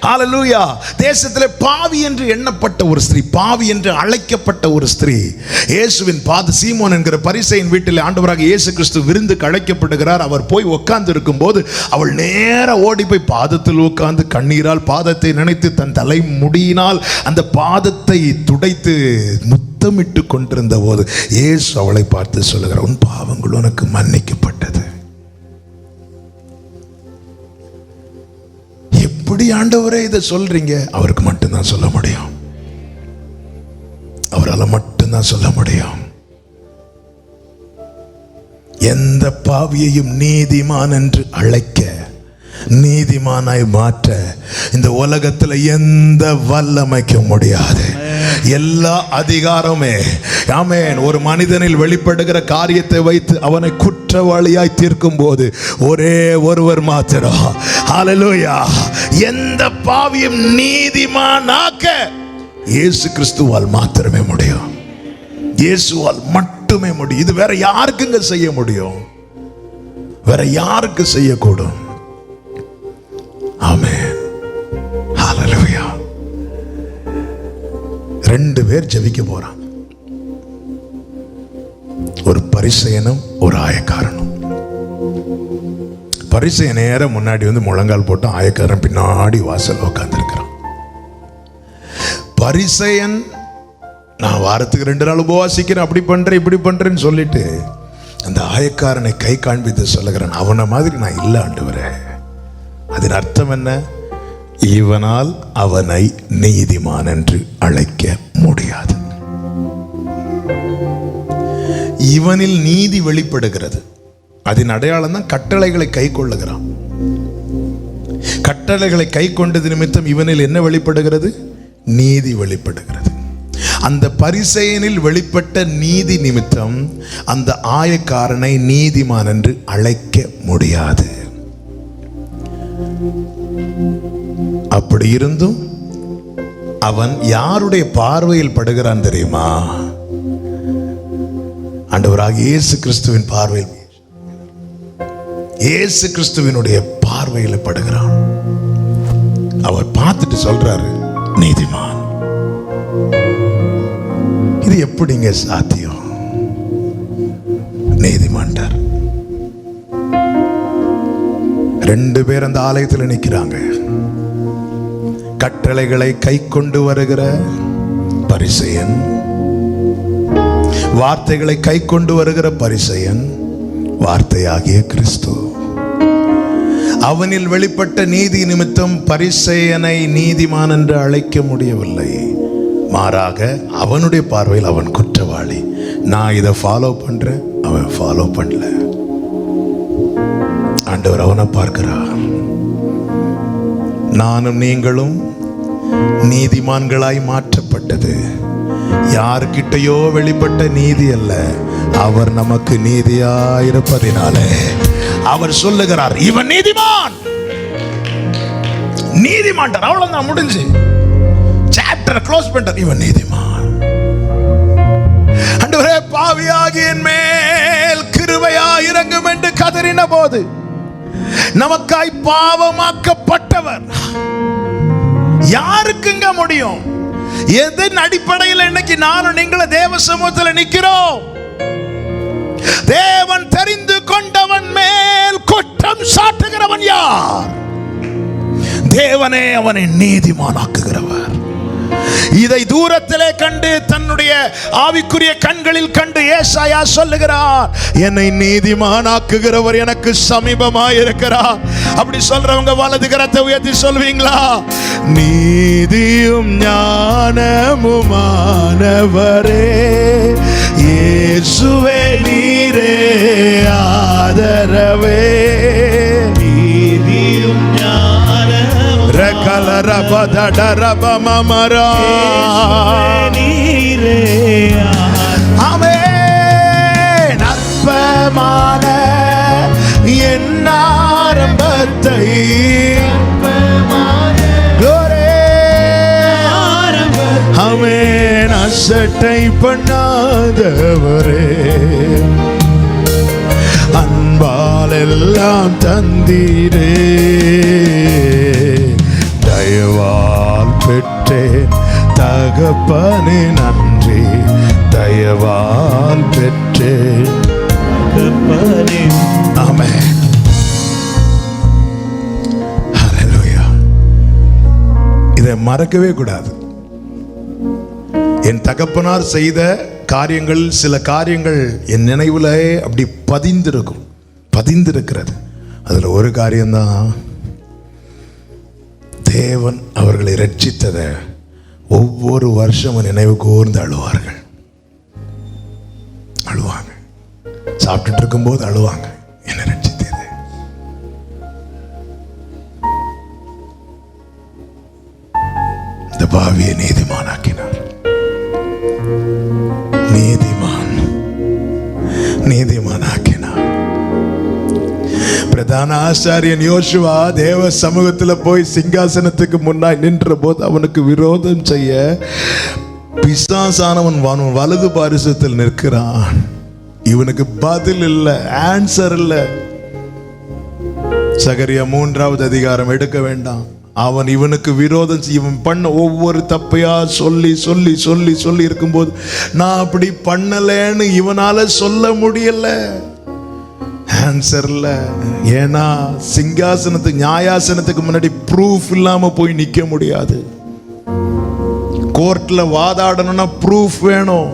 ஹalleluya. தேசத்திலே பாவி என்று எண்ணப்பட்ட ஒரு ஸ்திரீ, பாவி என்று அழைக்கப்பட்ட ஒரு ஸ்திரீ, இயேசுவின் சீமோன் என்கிற பரிசேயன் வீட்டில் ஆண்டவராக இயேசு கிறிஸ்து விருந்துக்கு அழைக்கப்படுகிறார். அவர் போய் உட்கார்ந்து இருக்கும் போது அவள் நேர ஓடி போய் பாதத்தில் உட்கார்ந்து கண்ணீரால் பாதத்தை நினைத்து தன் தலை முடியினால் அந்த பாதத்தை துடைத்து முத்தமிட்டு கொண்டிருந்த போது இயேசு அவளை பார்த்து சொல்லுகிறார், உன் பாவங்கள் உனக்கு மன்னிக்கப்பட்டது. எப்படி ஆண்டவரே இதை சொல்றீங்க? அவருக்கு மட்டும்தான் சொல்ல முடியும், அவரால் மட்டும்தான் சொல்ல முடியும். எந்த பாவியையும் நீதிமான் என்று அழைக்க, நீதிமானாய் மாற்ற இந்த உலகத்தில் எந்த வல்லமைக்கும் முடியாது. எல்லா அதிகாரமே ஆமென் ஒரு மனிதனில் வெளிப்படுகிற காரியத்தை வைத்து அவனை குற்றவாளியாய் தீர்க்கும் போது ஒரே ஒருவர் மாத்திரம். ஹalleluya. எந்த பாவியும் நீதிமானாக்க இயேசு கிறிஸ்துவால் மாத்திரமே முடியும், இயேசுவால் மட்டுமே முடியும். இது வேற யாருக்குங்க செய்ய முடியும்? வேற யாருக்கு செய்யக்கூடும்? ஆமென். ஹalleluya. 2 பேர் ஜெபிக்க போறான், ஒரு பரிசேயனும் ஒரு ஆயக்காரனும். பரிசேயன் நேர முன்னாடி வந்து முழங்கால் போட்டு, ஆயக்காரன் பின்னாடி வாசல் உட்கார்ந்து இருக்கிறான். பரிசேயன் நான் வாரத்துக்கு 2 நாள் உபவாசிக்கிறேன், அப்படி பண்றேன் இப்படி பண்றேன்னு சொல்லிட்டு அந்த ஆயக்காரனை கை காண்பித்து சொல்லுகிறான், அவனை மாதிரி நான் இல்லை ஆண்டவரே. அதன் அர்த்தம் என்ன? இவனால் அவனை நீதிமான் என்று அழைக்க முடியாது. இவனில் நீதி வெளிப்படுகிறது. அதன் அடையாளம் தான் கட்டளைகளை கை கொள்ளுகிறான். கட்டளைகளை கை கொண்டது நிமித்தம் இவனில் என்ன வெளிப்படுகிறது? நீதி வெளிப்படுகிறது. அந்த பரிசேயனில் வெளிப்பட்ட நீதி நிமித்தம் அந்த ஆயக்காரனை நீதிமான் என்று அழைக்க முடியாது. அப்படி இருந்தும் அவன் யாருடைய பார்வையில் படுகிறான் தெரியுமா? ஆண்டவராக இயேசு கிறிஸ்துவின் பார்வையில், இயேசு கிறிஸ்துவினுடைய பார்வையில் படுகிறான். அவர் பார்த்துட்டு சொல்றாரு, நீதிமான். இது எப்படிங்க சாத்தியம்? நீதிமான்டார். 2 பேர் அந்த ஆலயத்தில் நிற்கிறாங்க. கட்டளைகளை கை கொண்டு வருகிற பரிசேயன், வார்த்தைகளை கை கொண்டு வருகிற பரிசேயன், வார்த்தையாகிய கிறிஸ்து. அவனில் வெளிப்பட்ட நீதி நிமித்தம் பரிசேயனை நீதிமான் என்று அழைக்க முடியவில்லை. மாறாக அவனுடைய பார்வையில் அவன் குற்றவாளி. நான் இதை ஃபாலோ பண்றேன், அவன் ஃபாலோ பண்ணல. ஆண்டவர் அவனை பார்க்கிறார். நானும் நீங்களும் நீதிமான்களாய் மாற்றப்பட்டது யார்கிட்டயோ வெளிப்பட்ட நீதி அல்ல, அவர் நமக்கு நீதியாயிருப்பதினாலே அவர் சொல்லுகிறார், இவன் நீதிமான். நீதிமான் அவ்வளவுதான், முடிஞ்சு. சாப்டர் க்ளோஸ் பண்றார். இவன் நீதிமான். ஆண்டவரே, பாவியாகி என் மேல் கிருபையாய் இறங்கும் என்று கதறின போது நமக்காய் பாவமாக்கப்பட்டவர். யாருக்குங்க முடியும்? எதன் அடிப்படையில் இன்னைக்கு நானும் நீங்களும் தேவ சமூகத்தில் நிக்கிறோம்? தேவன் தெரிந்து கொண்டவன் மேல் குற்றம் சாட்டுகிறவன் யார்? தேவனே அவனை நீதிமானாக்குகிறவர். இதை தூரத்திலே கண்டு தன்னுடைய ஆவிக்குரிய கண்களில் கண்டு ஏசாயா சொல்லுகிறார், என்னை நீதிமானாக்குகிறவர் எனக்கு சமீபமாய் இருக்கிறார். அப்படி சொல்றவங்க வலது கரத்தை உயர்த்தி சொல்வீங்களா? நீதியும் ஞானமுமானவரே இயேசுவே நீரே ஆதரவே. நீதியும் அற்பமான என் ஆரம்பத்தை ஆமென் அசட்டை பண்ணாதவரே, அன்பால் எல்லாம் தந்தீரே. தயவால் பெற்றேன் தகப்பனே நன்றி, தயவால் பெற்றேன் தகப்பனே. ஆமென். ஹல்லேலூயா. இதை மறக்கவே கூடாது. என் தகப்பனார் செய்த காரியங்கள், சில காரியங்கள் என் நினைவுல அப்படி பதிந்திருக்கிறது. அதுல ஒரு காரியம்தான், தேவன் அவர்களை ரட்சித்ததை ஒவ்வொரு வருஷமும் நினைவு கூர்ந்து அழுவாங்க. சாப்பிட்டுட்டு இருக்கும்போது அழுவாங்க, என்ன ரட்சித்தது. இந்த பாவியை நீதிமானாக்கினார். நீதிமானாக்கினார். பிரதான ஆசாரியன் யோசுவா தேவ சமூகத்தில் போய் சிங்காசனத்துக்கு முன்னாய் நின்ற போது அவனுக்கு விரோதம் செய்ய பிசாசானவன் வலது பாரிசத்தில் நிற்கிறான். இவனுக்கு பதில் இல்லை, ஆன்சர் இல்லை. சகரியா 3வது அதிகாரம் எடுக்க வேண்டாம். அவன் இவனுக்கு விரோதம், இவன் பண்ண ஒவ்வொரு தப்பையா சொல்லி சொல்லி சொல்லி சொல்லி இருக்கும்போது, நான் அப்படி பண்ணலன்னு இவனால சொல்ல முடியல. ஆன்சர்ல. ஏன்னா சிங்காசனத்துக்கு, நியாயாசனத்துக்கு முன்னாடி ப்ரூஃப் இல்லாம போய் நிக்க முடியாது. கோர்ட்ல வாதாடணும்னா ப்ரூஃப் வேணும்.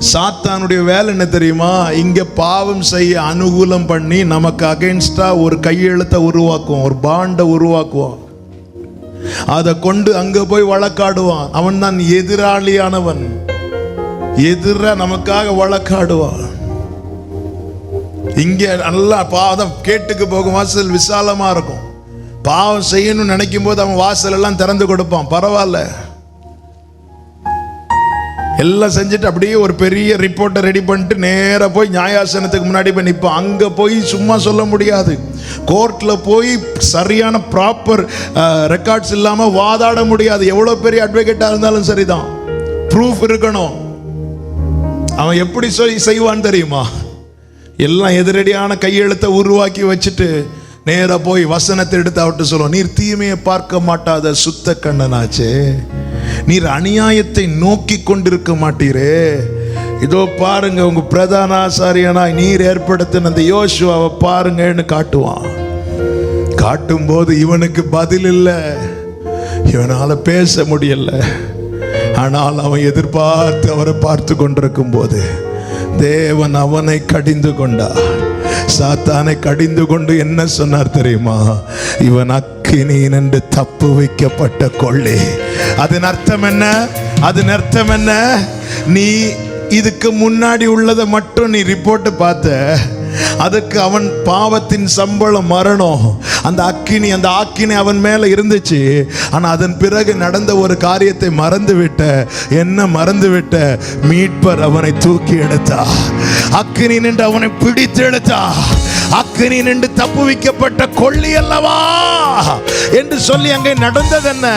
சாத்தானுடைய வேலை என்ன தெரியுமா? இங்க பாவம் செய்ய அனுகூலம் பண்ணி நமக்கு அகைன்ஸ்டா ஒரு கையெழுத்தை உருவாக்குவான், ஒரு பாண்டை உருவாக்குவான். அதை கொண்டு அங்க போய் வழக்காடுவான். அவன் தான் எதிராளியானவன். நமக்காக வழக்காடுவான். இங்க நல்லா பாவம் கேட்டுக்கு போகும் வாசல் விசாலமா இருக்கும். பாவம் செய்யணும்னு நினைக்கும் போது அவன் வாசல் எல்லாம் திறந்து கொடுப்பான். பரவாயில்ல, எல்லாம் செஞ்சுட்டு அப்படியே ஒரு பெரிய ரிப்போர்ட்டை ரெடி பண்ணிட்டு நேராக போய் நியாயாசனத்துக்கு முன்னாடி போய் நிற்பான். அங்கே போய் சும்மா சொல்ல முடியாது. கோர்ட்டில் போய் சரியான ப்ராப்பர் ரெக்கார்ட்ஸ் இல்லாமல் வாதாட முடியாது. எவ்வளோ பெரிய அட்வொகேட்டாக இருந்தாலும் சரிதான், ப்ரூஃப் இருக்கணும். அவன் எப்படி செய்வான்னு தெரியுமா? எல்லாம் எதிரடியான கையெழுத்தை உருவாக்கி வச்சுட்டு நேராக போய் வசனத்தை எடுத்து அவர்கிட்ட சொல்லுவோம், நீர் தீமையை பார்க்க மாட்டாத சுத்த கண்ணனாச்சே, நீர் அநியாயத்தை நோக்கி கொண்டிருக்க மாட்டீரே, இதோ பாருங்க உங்க பிரதான ஆசாரியனாய் நீர் ஏற்படுத்தின அந்த யோசுவாவை பாருங்கன்னு காட்டுவான். காட்டும் போது இவனுக்கு பதில் இல்லை, இவனால பேச முடியல. ஆனால் அவன் எதிர்பார்த்து அவரை பார்த்து கொண்டிருக்கும் போது தேவன் அவனை கடிந்து கொண்டார். சாத்தானை கடிந்து கொண்டு என்ன சொன்னார் தெரியுமா? இவன் அக்கினி என்று தப்பு வைக்கப்பட்ட கொள்ளை. அதன் அர்த்தம் என்ன? அதன் அர்த்தம் என்ன? நீ இதுக்கு முன்னாடி உள்ளதை மட்டும் நீ ரிப்போர்ட் பார்த்த, அதுக்கு அவன் பாவத்தின் சம்பளம் மரணம். அந்த ஆக்கினி அவன் மேல இருந்துச்சு. ஆனா அதன் பிறகு நடந்த ஒரு காரியத்தை மறந்து விட்ட. என்ன மறந்து விட்ட? மீட்பர் அவனை தூக்கி எடுத்தா. அக்கினி நின்று அவனை பிடித்து எடுத்தா. அக்கினி நின்று தப்புவிக்கப்பட்ட கொள்ளி அல்லவா என்று சொல்லி அங்கே நடந்தது என்ன?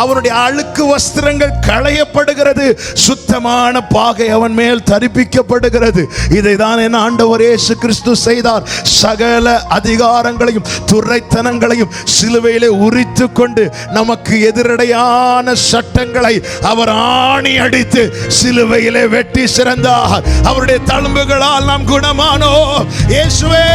அவனுடைய அழுக்கு வஸ்திரங்கள் களையப்படுகிறது, சுத்தமான பாகை அவன் மேல் தரிப்பிக்கப்படுகிறது. இதை தான் என்ன ஆண்டவர் இயேசு கிறிஸ்து செய்தார். சகல அதிகாரங்களையும் துரைத்தனங்களையும் சிலுவையிலே உரித்து கொண்டு நமக்கு எதிரடையான சட்டங்களை அவர் ஆணி அடித்து சிலுவையிலே வெட்டி சிறந்தார். அவருடைய தழும்புகளால் நாம் குணமானோம். இயேசுவே,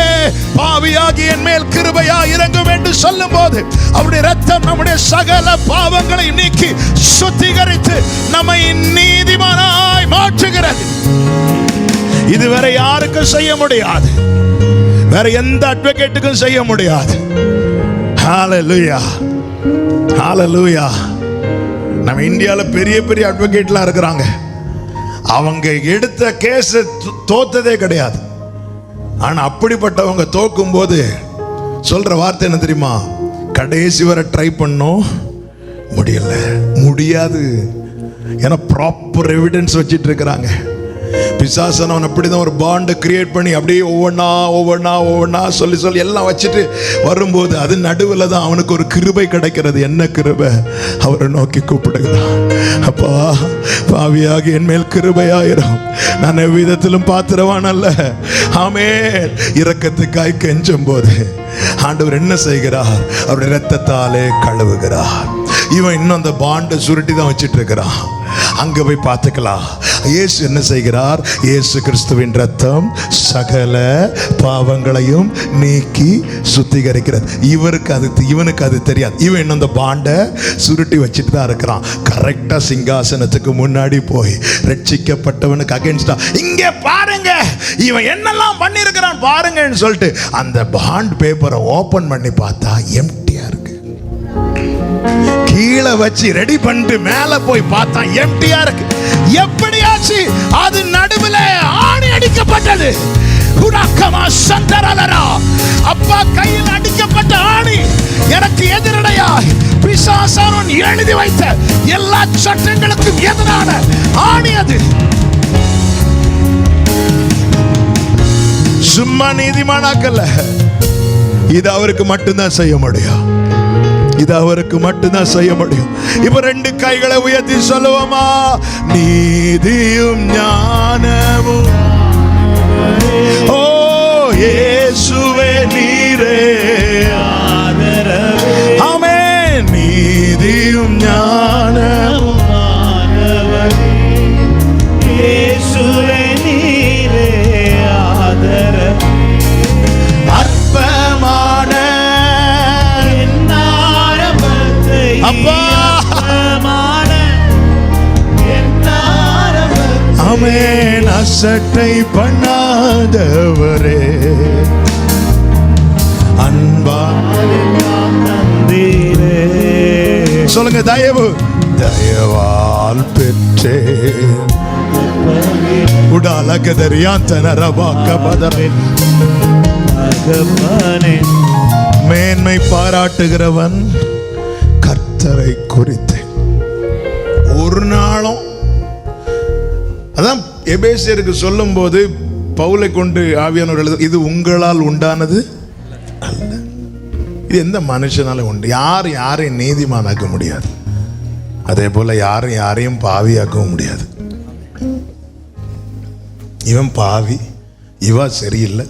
பாவியாகி என் மேல் கிருபையாய் இறங்கும் என்று சொல்லும் போது அவருடைய இரத்தம் நம்முடைய சகல பாவங்களை நீக்கி சுத்திகரித்து நம்மை நீதிமானாய் மாற்றுகிறது. இதுவரை யாருக்கும் செய்ய முடியாது, வேற எந்த அட்வொகேட்டுக்கும் செய்ய முடியாது. ஹalleluya, ஹalleluya. நம்ம இந்தியாவில் பெரிய பெரிய அட்வொகேட்லாம் இருக்கிறாங்க. அவங்க எடுத்த கேஸ் தோத்ததே கிடையாது. ஆனா அப்படிப்பட்டவங்க தோக்கும் போது சொல்ற வார்த்தை என்ன தெரியுமா? கடைசி வரை ட்ரை பண்ணோம், முடியாது. ஏன்னா ப்ராப்பர் எவிடன்ஸ் வச்சிட்டு இருக்கிறாங்க. பிசாசனவன் அப்படிதான் ஒரு பாண்டை கிரியேட் பண்ணி அப்படியே ஒவ்வொன்னா சொல்லி எல்லாம் வச்சுட்டு வரும்போது அது நடுவில் தான் அவனுக்கு ஒரு கிருபை கிடைக்கிறது. என்ன கிருபை? அவரை நோக்கி கூப்பிடுகிறான், அப்பா பாவியாகி என் மேல் கிருபையாயிரும், நான் எவ்விதத்திலும் பாத்திரவான் அல்ல. ஆமென். இரக்கத்துக்காய் கெஞ்சும் போது ஆண்டவர் என்ன செய்கிறார்? அவருடைய இரத்தத்தாலே கழுவுகிறார். இவன் இன்னும் அந்த பாண்டை சுருட்டி தான் வச்சிட்டு இருக்கிறான். அங்க போய் பார்த்துக்கலாம். இயேசு என்ன செய்கிறார்? இயேசு கிறிஸ்துவின் ரத்தம் சகல பாவங்களையும் நீக்கி சுத்திகரிக்கிறது. இவனுக்கு அது தெரியாது. இவன் இன்னும் அந்த பாண்டை சுருட்டி வச்சுட்டு தான் இருக்கிறான். கரெக்டா சிங்காசனத்துக்கு முன்னாடி போய் ரட்சிக்கப்பட்டவனுக்கு அகைன்ஸ்டா, இங்கே பாருங்க இவன் என்னெல்லாம் பண்ணி இருக்கிறான் பாருங்கன்னு சொல்லிட்டு அந்த பாண்ட் பேப்பரை ஓபன் பண்ணி பார்த்தா எம்டியா இருக்கு. கீழே வச்சு ரெடி பண்ணிட்டு மேல போய் பார்த்தா எம்டியா இருக்கு. எப்படியாச்சு அது நடுவில் ஆணி அடிக்கப்பட்டது. அப்பா கையில் அடிக்கப்பட்ட ஆணி எனக்கு எதிரடையாய் பிசாசானவன் எழுதி வைத்த எல்லா சட்டங்களுக்கும் எதிரான ஆணி. அது சும்மா நீதிமானாக்கல்ல, இது அவருக்கு மட்டும்தான் செய்ய முடியும். இது அவருக்கு மட்டும்தான் செய்ய முடியும். இப்ப ரெண்டு கைகளை உயர்த்தி சொல்லுவோமா? நீதியும் ஞானமும் ஓ இயேசுவே நீரே ஆதரவே. ஆமென். நீதியும் ஞானமும் இயேசுவே நீரே ஆதரவே. அற்பமான அப்பா ஆமென். அசட்டை பண்ணாதவரே அன்பா தந்தீரே. சொல்லுங்க, தயவால் பெற்றே மேன்மை பாராட்டுகிறவன் கர்த்தரை குறித்து ஒரு நாளும். அதான் எபேசியருக்கு சொல்லும் போது பவுலை கொண்டு ஆவியானவர் எழுது, இது உங்களால் உண்டானது அல்ல. இது எந்த மனுஷனால உண்டு? யாரையும் நீதிமானாக்க முடியாது. அதே போல யாரையும் பாவியாக்கவும் முடியாது. இவன் பாவி, இவன் சரியில்லை,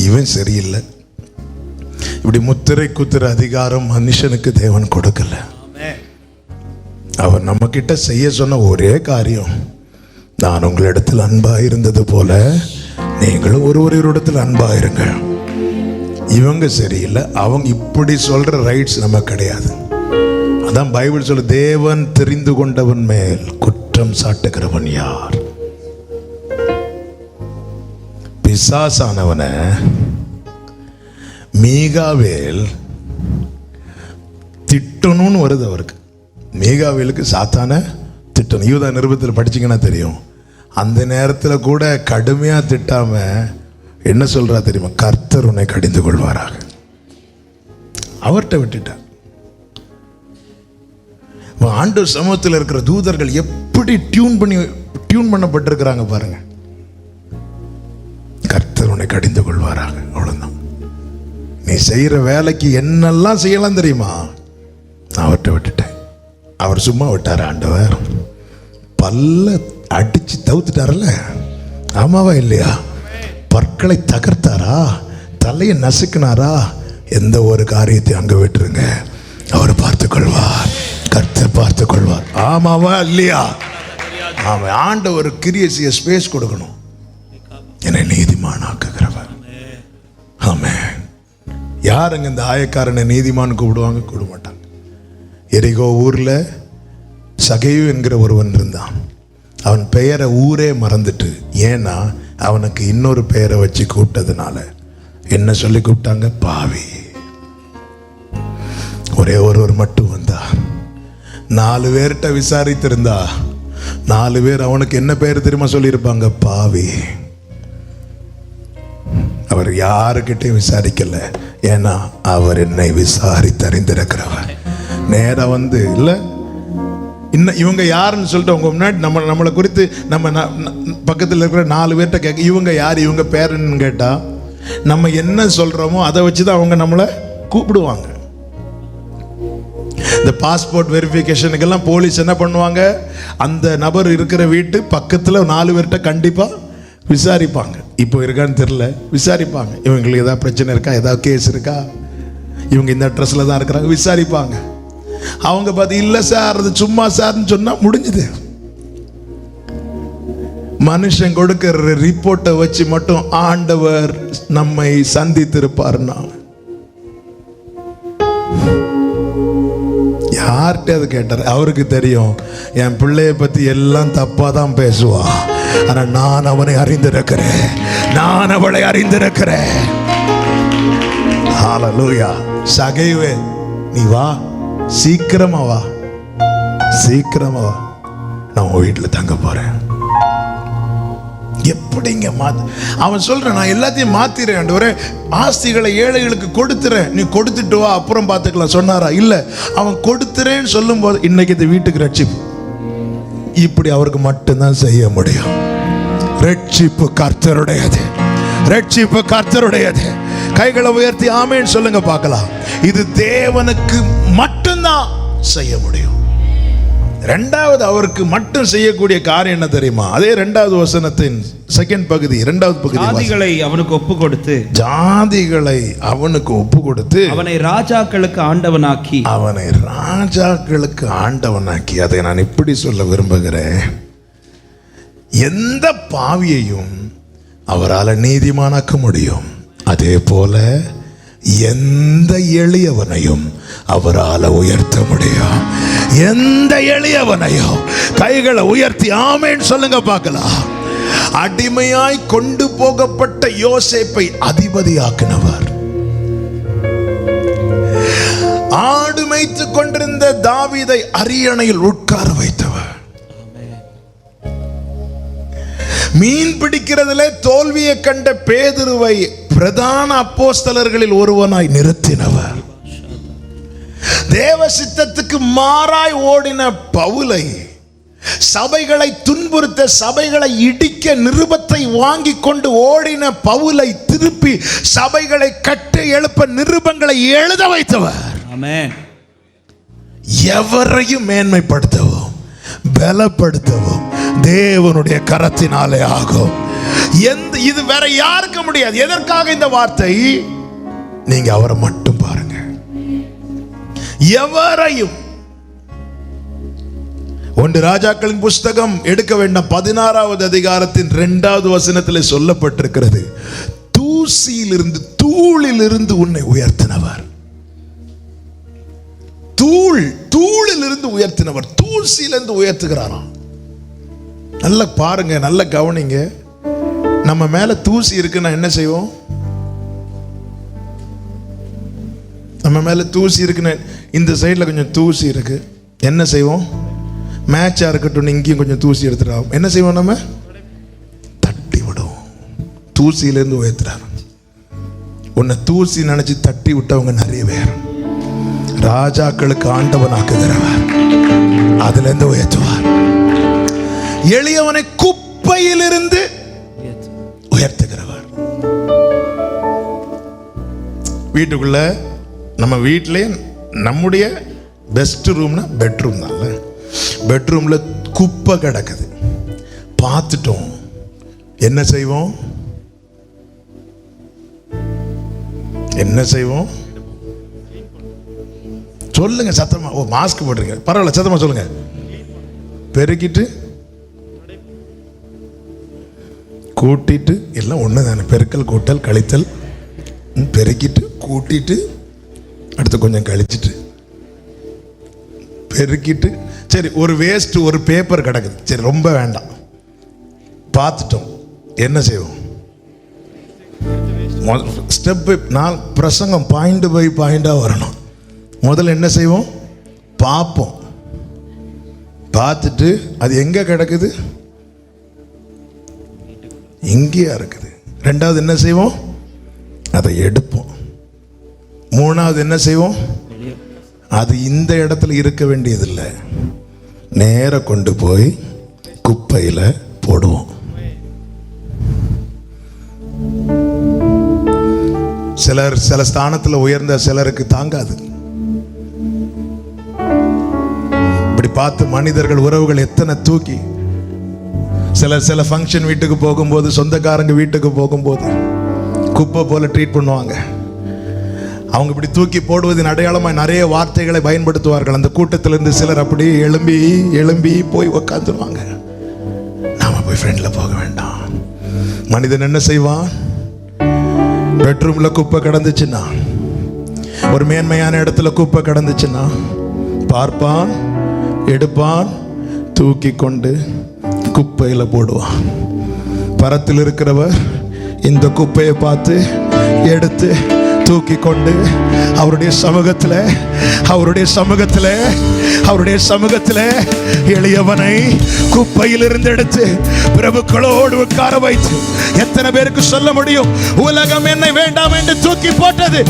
இவன் சரியில்லை. இப்படி முத்திரை குத்திர அதிகாரம் மனுஷனுக்கு தேவன் கொடுக்கல. அவர் நம்ம கிட்ட செய்ய சொன்ன ஒரே காரியம், நான் உங்களிடத்தில் அன்பா இருந்தது போல நீங்களும் ஒருவரிடத்தில் அன்பா இருங்கள். இவங்க சரியில்லை, அவங்க இப்படி சொல்ற ரைட்ஸ் நமக்கு கிடையாது. அதான் பைபிள் சொல்லு, தேவன் தெரிந்து கொண்டவன் மேல் குற்றம் சாட்டுகிறவன் யார்? பிசாசானவனை மீகாவேல் திட்டணும்னு வருது அவருக்கு. மீகாவேலுக்கு சாத்தான திட்டணும். யூதா நிருபத்தில் படிச்சீங்கன்னா தெரியும். அந்த நேரத்தில் கூட கடுமையா திட்டாம என்ன சொல்றா தெரியுமா? கர்த்தர் உன்னை கடிந்து கொள்வாராக. அவர்கிட்ட விட்டுட்டார். ஆண்டவர் சமூகத்தில் இருக்கிற தூதர்கள் எப்படி டியூன் பண்ணப்பட்டிருக்கிறாங்க பாருங்க. கர்த்தர் உன்னை கடிந்து கொள்வாராக. அவ்வளவுதான். நீ செய்யற வேலைக்கு என்னெல்லாம் செய்யலாம் தெரியுமா? நான் அவர்கிட்ட விட்டுட்டேன். அவர் சும்மா விட்டார். ஆண்டவர் பல்ல அடிச்சு தவுத்துட்டாரல்ல, ஆமாவா இல்லையா? பற்களை தகர்த்தாரா, தலையை நசுக்கினாரா? எந்த ஒரு காரியத்தை அங்க விட்டுருங்க, அவர் பார்த்துக் கொள்வார். கர்த்தர் பார்த்துக் கொள்வார். ஆமாவா இல்லையா? ஆமா. ஆண்டவர் கிரியசிய ஸ்பேஸ் கொடுக்கணும். என்னை நீதிமானாக்குகிறவர். ஆமென். யாருங்க இந்த ஆயக்காரனை நீதிமான் கூப்பிடுவாங்க? கூப்பிட மாட்டாங்க. எரிகோ ஊர்ல சகையு என்கிற ஒருவன் இருந்தான். அவன் பெயரை ஊரே மறந்துட்டு, ஏன்னா அவனுக்கு இன்னொரு பெயரை வச்சு கூப்பிட்டதுனால என்ன சொல்லி கூப்பிட்டாங்க? பாவி. ஒரே ஒருவர் மட்டும் வந்தா. 4 பேர்கிட்ட விசாரித்திருந்தா 4 பேர் அவனுக்கு என்ன பெயர் தெரியுமா சொல்லியிருப்பாங்க? பாவி. அவர் யாருக்கிட்டையும் விசாரிக்கல, ஏன்னா அவர் என்னை விசாரித்தறிந்திருக்கிறவர். நேரா வந்து இல்ல இன்னும் இவங்க யாருன்னு சொல்லிட்டு உங்க முன்னாடி நம்மளை குறித்து நம்ம பக்கத்தில் இருக்கிற 4 பேர்கிட்ட கேட்க, இவங்க யார், இவங்க பேருன்னு கேட்டா நம்ம என்ன சொல்றோமோ அதை வச்சுதான் அவங்க நம்மளை கூப்பிடுவாங்க. இந்த பாஸ்போர்ட் வெரிஃபிகேஷனுக்கெல்லாம் போலீஸ் என்ன பண்ணுவாங்க? அந்த நபர் இருக்கிற வீட்டு பக்கத்தில் 4 பேர்கிட்ட கண்டிப்பா விசாரிப்பாங்க. இப்போ இருக்கான்னு தெரியல, விசாரிப்பாங்க. இவங்களுக்கு ஏதாவது பிரச்சனை இருக்கா, ஏதாவது கேஸ் இருக்கா, இவங்க இந்த அட்ரஸ்ல தான் இருக்கிறாங்க, விசாரிப்பாங்க. அவங்க பார்த்து இல்ல சார் அது சும்மா சார்னு சொன்னா முடிஞ்சுது. மனுஷன் கொடுக்கிற ரிப்போர்ட்டை வச்சு மட்டும் ஆண்டவர் நம்மை சந்தித்திருப்பார்னா யார்கிட்ட அது கேட்டார்? அவருக்கு தெரியும் என் பிள்ளைய பத்தி எல்லாம் தப்பா தான் பேசுவான், ஆனா நான் அவனை அறிந்திருக்கிறேன், நான் அவளை அறிந்திருக்கிறேன். ஹல்லேலூயா. சகைவே நீ வா, சீக்கிரமா வா, சீக்கிரமா வா, நான் உன் வீட்டில் தங்க போறேன். எப்படிங்க அவன் சொல்றான், நான் எல்லாத்தையும் மாத்திரேன் ஆண்டவரே, ஆஸ்திகளை ஏழைகளுக்கு கொடுத்துறேன், நீ கொடுத்துட்டு வா அப்புறம் பார்த்துக்கலாம் சொன்னாரா? இல்ல, அவன் கொடுத்துறேன்னு சொல்லும் போது இன்னைக்கு இந்த வீட்டுக்கு ரட்சிப்பு. இப்படி அவருக்கு மட்டும்தான் செய்ய முடியும். ரட்சிப்பு கர்த்தருடையது, ரட்சிப்பு கர்த்தருடையது. கைகளை உயர்த்தி ஆமென் சொல்லுங்க பார்க்கலாம். இது தேவனுக்கு மட்டும்தான் செய்ய முடியும். இரண்டாவது அவருக்கு மட்டும் செய்யக்கூடிய காரியம் என்ன தெரியுமா? அதே 2வது வசனத்தின் செகண்ட் பகுதி, 2வது பகுதி. ஜாதிகளை அவனுக்கு ஒப்பு கொடுத்து, ஜாதிகளை அவனுக்கு ஒப்பு கொடுத்து அவனை ராஜாக்களுக்கு ஆண்டவனாக்கி, அவனை ராஜாக்களுக்கு ஆண்டவனாக்கி. அதை நான் இப்படி சொல்ல விரும்புகிறேன், எந்த பாவியையும் அவரால் நீதிமானாக்க முடியும். அதே போல எந்த எளியவனையும் அவரால் உயர்த்த முடியும். எந்த எளியவனையும் கைகளை உயர்த்தி ஆமென் சொல்லுங்க பார்க்கலாம். அடிமையாய் கொண்டு போகப்பட்ட யோசேப்பை அதிபதியாக்கினவர், ஆடு மேய்த்துக் கொண்டிருந்த தாவீதை அரியணையில் உட்கார வைத்தவர், மீன் பிடிக்கிறதிலே தோல்வியை கண்ட பேதுருவை பிரதான அப்போஸ்தலர்களில் ஒருவனாய் நிறுத்தினவர், தேவ சித்தத்துக்கு மாறாய் ஓடின பவுலை, சபைகளை துன்புறுத்த, சபைகளை இடிக்க, நிருபத்தை வாங்கி கொண்டு ஓடின பவுலை திருப்பி சபைகளை கட்டி எழுப்ப, நிருபங்களை எழுத வைத்தவர். ஆமென். எவரையும் மேன்மைப்படுத்தவும் பலப்படுத்தவும் தேவனுடைய கரத்தினாலே ஆகும். இது வேற யாருக்கு முடியாது. எதற்காக இந்த வார்த்தை? நீங்க அவரை மட்டும் பாருங்க. எவரையும். 1 ராஜாக்களின் புஸ்தகம் எடுக்க வேண்டாம், 16வது அதிகாரத்தின் 2வது வசனத்தில் சொல்லப்பட்டிருக்கிறது, தூசியிலிருந்து, தூளிலிருந்து உன்னை உயர்த்தினவர். தூளிலிருந்து உயர்த்தினவர் தூசியிலிருந்து உயர்த்துகிறாராம். நல்லா பாருங்க, நல்லா கவனிங்க. நம்ம மேல தூசி இருக்குன்னா என்ன செய்வோம்? நம்ம மேல தூசி இருக்குன்னு, இந்த சைடில் கொஞ்சம் தூசி இருக்கு, என்ன செய்வோம்? மேட்சா இருக்கட்டும், இங்கேயும் கொஞ்சம் தூசி எடுத்துடும், என்ன செய்வோம்? நம்ம தட்டி விடுவோம். தூசியிலிருந்து உயர்த்துறாரு. உன்னை தூசி நினைச்சு தட்டி விட்டவங்க நிறைய பேர். ராஜாக்களுக்கு ஆண்டவன் ஆக்குகிறவர், அதுல இருந்து உயர்த்துவார். எளியவனை குப்பையிலிருந்து உயர்த்துகிறவர். வீட்டுக்குள்ள, நம்ம வீட்டிலே நம்முடைய பெஸ்ட் ரூம்னா பெட்ரூம் தான். பெட்ரூம்ல குப்பை கிடக்குது, பார்த்துட்டோம், என்ன செய்வோம்? என்ன செய்வோம்? சொல்லுங்க சத்தமா. ஓ, மாஸ்க் போட்டுருங்க, பரவாயில்ல, சத்தமா சொல்லுங்க. பெருக்கிட்டு கூட்டிட்டு, எல்லாம் ஒன்று தானே, பெருக்கல் கூட்டல் கழித்தல். பெருக்கிட்டு கூட்டிட்டு அடுத்து கொஞ்சம் கழிச்சிட்டு பெருக்கிட்டு, சரி ஒரு வேஸ்ட் ஒரு பேப்பர் கிடக்குது, சரி ரொம்ப வேண்டாம், பார்த்துட்டோம், என்ன செய்வோம்? ஸ்டெப் பை, நான் பிரசங்கம் பாயிண்ட் பை பாயிண்டாக வரணும். முதல்ல என்ன செய்வோம்? பார்ப்போம். பார்த்துட்டு அது எங்கே கிடக்குது? இங்கேயா இருக்குது. ரெண்டாவது என்ன செய்வோம்? அதை எடுப்போம். மூணாவது என்ன செய்வோம்? அது இந்த இடத்துல இருக்க வேண்டியதில்லை, நேர கொண்டு போய் குப்பையில் போடுவோம். சிலர் சில ஸ்தானத்தில் உயர்ந்த சிலருக்கு தாங்காது. இப்படி பார்த்து மனிதர்கள், உறவுகள் எத்தனை தூக்கி, சில ஃபங்க்ஷன் வீட்டுக்கு போகும்போது, சொந்தக்காரங்க வீட்டுக்கு போகும்போது குப்பை போல ட்ரீட் பண்ணுவாங்க. அவங்க இப்படி தூக்கி போடுவதின் அடையாளமாக நிறைய வார்த்தைகளை பயன்படுத்துவார்கள். அந்த கூட்டத்திலிருந்து சிலர் அப்படி எழும்பி எழும்பி போய் உக்காந்துருவாங்க. நாம போய் ஃப்ரெண்டில் போக வேண்டாம். மனிதன் என்ன செய்வான்? பெட்ரூம்ல குப்பை கிடந்துச்சுன்னா, ஒரு மேன்மையான இடத்துல குப்பை கிடந்துச்சுன்னா பார்ப்பான், எடுப்பான், தூக்கி கொண்டு குப்பையில் போடுவான். பரத்தில் இருக்கிறவர் இந்த குப்பையை பார்த்து எடுத்து தூக்கி கொண்டு அவருடைய சமூகத்தில் எளியவனை குப்பையிலிருந்து எடுத்து பிரபுக்களோடு உட்கார வைத்து, எத்தனை பேருக்கு சொல்ல முடியும்? உலகம் என்னை வேண்டாம் என்று தூக்கி போட்டது,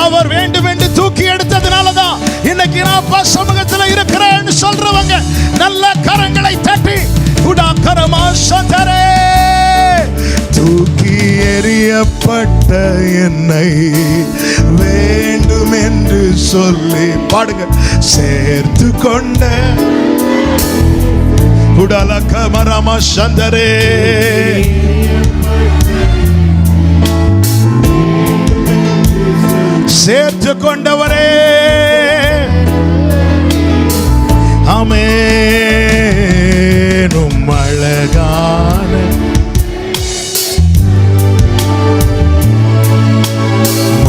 அவர் வேண்டும் என்று தூக்கி எடுத்ததுனாலதான் இன்னைக்கு நான் சமூகத்தில் இருக்கிறேன்னு சொல்றவங்க நல்ல கரங்களை தட்டி உடாக்கரமா சந்தரே. தூக்கி எறியப்பட்ட என்னை வேண்டும் என்று சொல்லி பாடுங்க. சேர்த்து கொண்ட உடலக்கமரமா சந்தரே. சேர்த்து கொண்டவரே, ஆமென். அழகான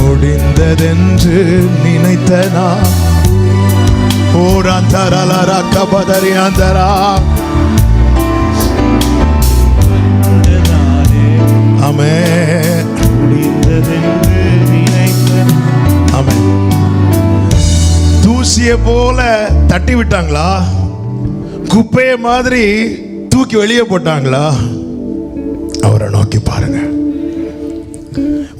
முடிந்ததென்று நினைத்தனா ஓராந்தரா கபதரியாந்தரா. ஆமென். முடிந்ததென்று நினைத்தனா. ஆமென். தூசியை போல தட்டி விட்டாங்களா? குப்பையை மாதிரி தூக்கி வெளியே போட்டாங்களா? அவரை நோக்கி பாருங்க.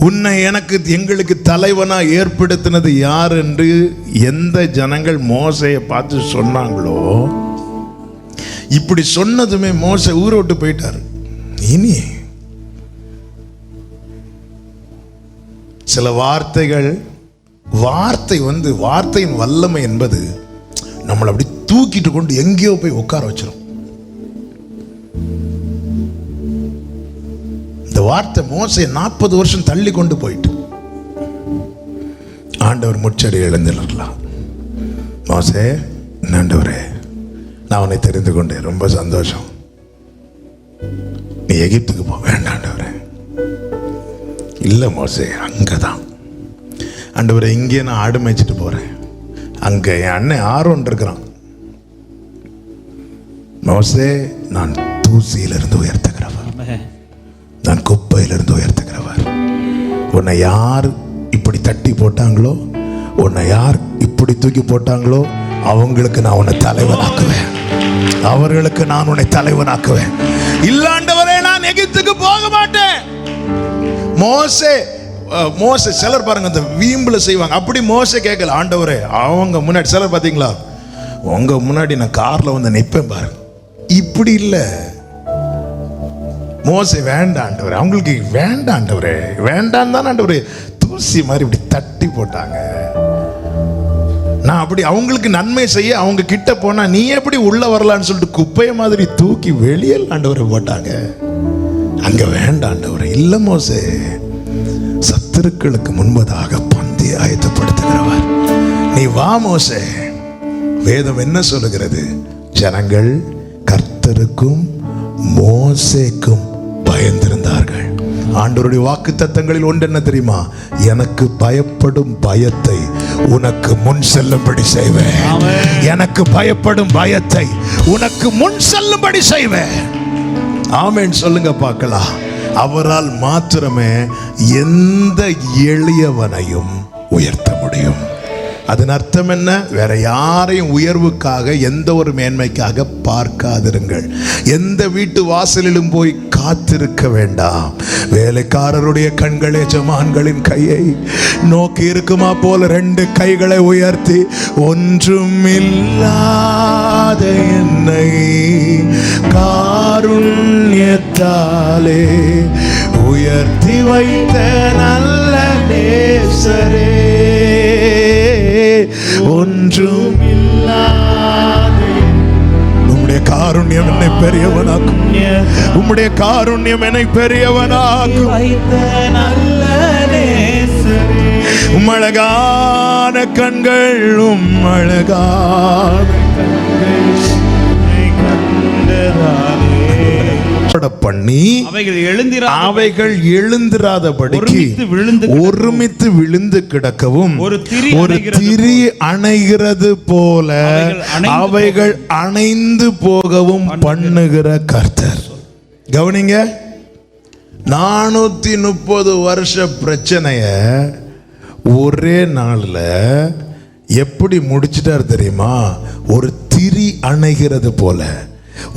உன்னை எனக்கு எங்களுக்கு தலைவனா ஏற்படுத்தினது யார் என்று எந்த ஜனங்கள் மோசையை பார்த்து சொன்னாங்களோ, இப்படி சொன்னதுமே மோசை ஊரை விட்டு போயிட்டார். இனி சில வார்த்தையின் வல்லமை என்பது நம்மளை அப்படி தூக்கிட்டு கொண்டு எங்கேயோ போய் உட்கார வச்சிடும். இந்த வார்த்தை மோசையை 40 வருஷம் தள்ளி கொண்டு போயிட்டு ஆண்டவர் முச்சடி எழுந்திடலாம். மோசே, ஆண்டவரே, நான் உன்னை தெரிந்து கொண்டேன், ரொம்ப சந்தோஷம், நீ எகிப்துக்கு போ. வேண்டாம் ஆண்டவரே, இல்லை மோசே, அங்கே தான் ஆண்டவரே, இங்கே நான் ஆடு மேய்ச்சிட்டு போகிறேன், அங்கே என் அண்ணன் ஆரோன் இருக்கிறான். மோசே, நான் தூசியிலிருந்து உயர்த்துகிறவர், நான் குப்பையிலிருந்து உயர்த்துகிறவர். உன்னை யார் இப்படி தட்டி போட்டாங்களோ, உன்னை யார் இப்படி தூக்கி போட்டாங்களோ, அவங்களுக்கு நான் உன்னை தலைவனாக்குவேன், அவர்களுக்கு நான் உன்னை தலைவனாக்குவேன். இல்லாண்டவரே, நான் எகிப்துக்கு போக மாட்டேன். மோசே சிலர் பாருங்க இந்த வீம்புல செய்வாங்க, அப்படி மோசே கேட்கல. ஆண்டவரே, அவங்க முன்னாடி சிலர் பாத்தீங்களா, உங்க முன்னாடி நான் கார்ல வந்து நிற்பேன் பாருங்க, இப்படி இல்லை. மோசே வேண்டாம் ஆண்டவரே, அவங்களுக்கு வேண்டாம் ஆண்டவரே, வேண்டாம் தான் ஆண்டவரே, தூசி மாதிரி இப்படி தட்டி போட்டாங்க. நான் அப்படி அவங்களுக்கு நன்மை செய்ய அவங்க கிட்ட போனா நீ எப்படி உள்ள வரலான்னு சொல்லிட்டு குப்பைய மாதிரி தூக்கி வெளியில் ஆண்டவரை போட்டாங்க. அங்க வேண்டாம் ஆண்டவரே. இல்ல மோசே, சத்துருக்களுக்கு முன்பதாக பந்தி ஆயத்தப்படுத்துகிறவர் நீ வா மோசே. வேதம் என்ன சொல்லுகிறது? ஜனங்கள் கர்த்தருக்கும் மோசேக்கும் பயந்திருந்தார்கள். ஆண்டவருடைய வாக்கு தத்தங்களில் ஒன்று என்ன தெரியுமா? எனக்கு பயப்படும் பயத்தை உனக்கு முன் செல்லும்படி செய்வேன். எனக்கு பயப்படும் பயத்தை உனக்கு முன் செல்லும்படி செய்வேன். ஆமென் சொல்லுங்க பார்க்கலாம். அவரால் மாத்திரமே எந்த எளியவனையும் உயர்த்த முடியும். அதன் அர்த்தம் என்ன? வேற யாரையும் உயர்வுக்காக, எந்த ஒரு மேன்மைக்காக பார்க்காதிருங்கள். எந்த வீட்டு வாசலிலும் போய் காத்திருக்க வேண்டாம். வேலைக்காரருடைய கண்கள் எஜமான்களின் கையை நோக்கி இருக்குமா போல 2 கைகளை உயர்த்தி, ஒன்றுமில்லாத என்னை காருண்யத்தாலே உயர்த்தி வைத்த நல்ல நேசரே, ஒன்றுமில்லாத உம்முடைய காருண்யம் என்னை பெரியவனாக்கும், உம்முடைய காருண்யம் என்னை பெரியவனாக்கும். உம்மழகான கண்கள், உம்மழகான பண்ணி அவைகள் எழுந்திராதபடிக்கு ஒருமித்து விழுந்து கிடக்கவும், ஒரு திரி அணைகிறது போல அவைகள் அணைந்து போகவும் பண்ணுகிற கர்த்தர். கவனிங்க, 430 வருஷ பிரச்சனைய ஒரே நாள்ல எப்படி முடிச்சிட்டார் தெரியுமா? ஒரு திரி அணைகிறது போல.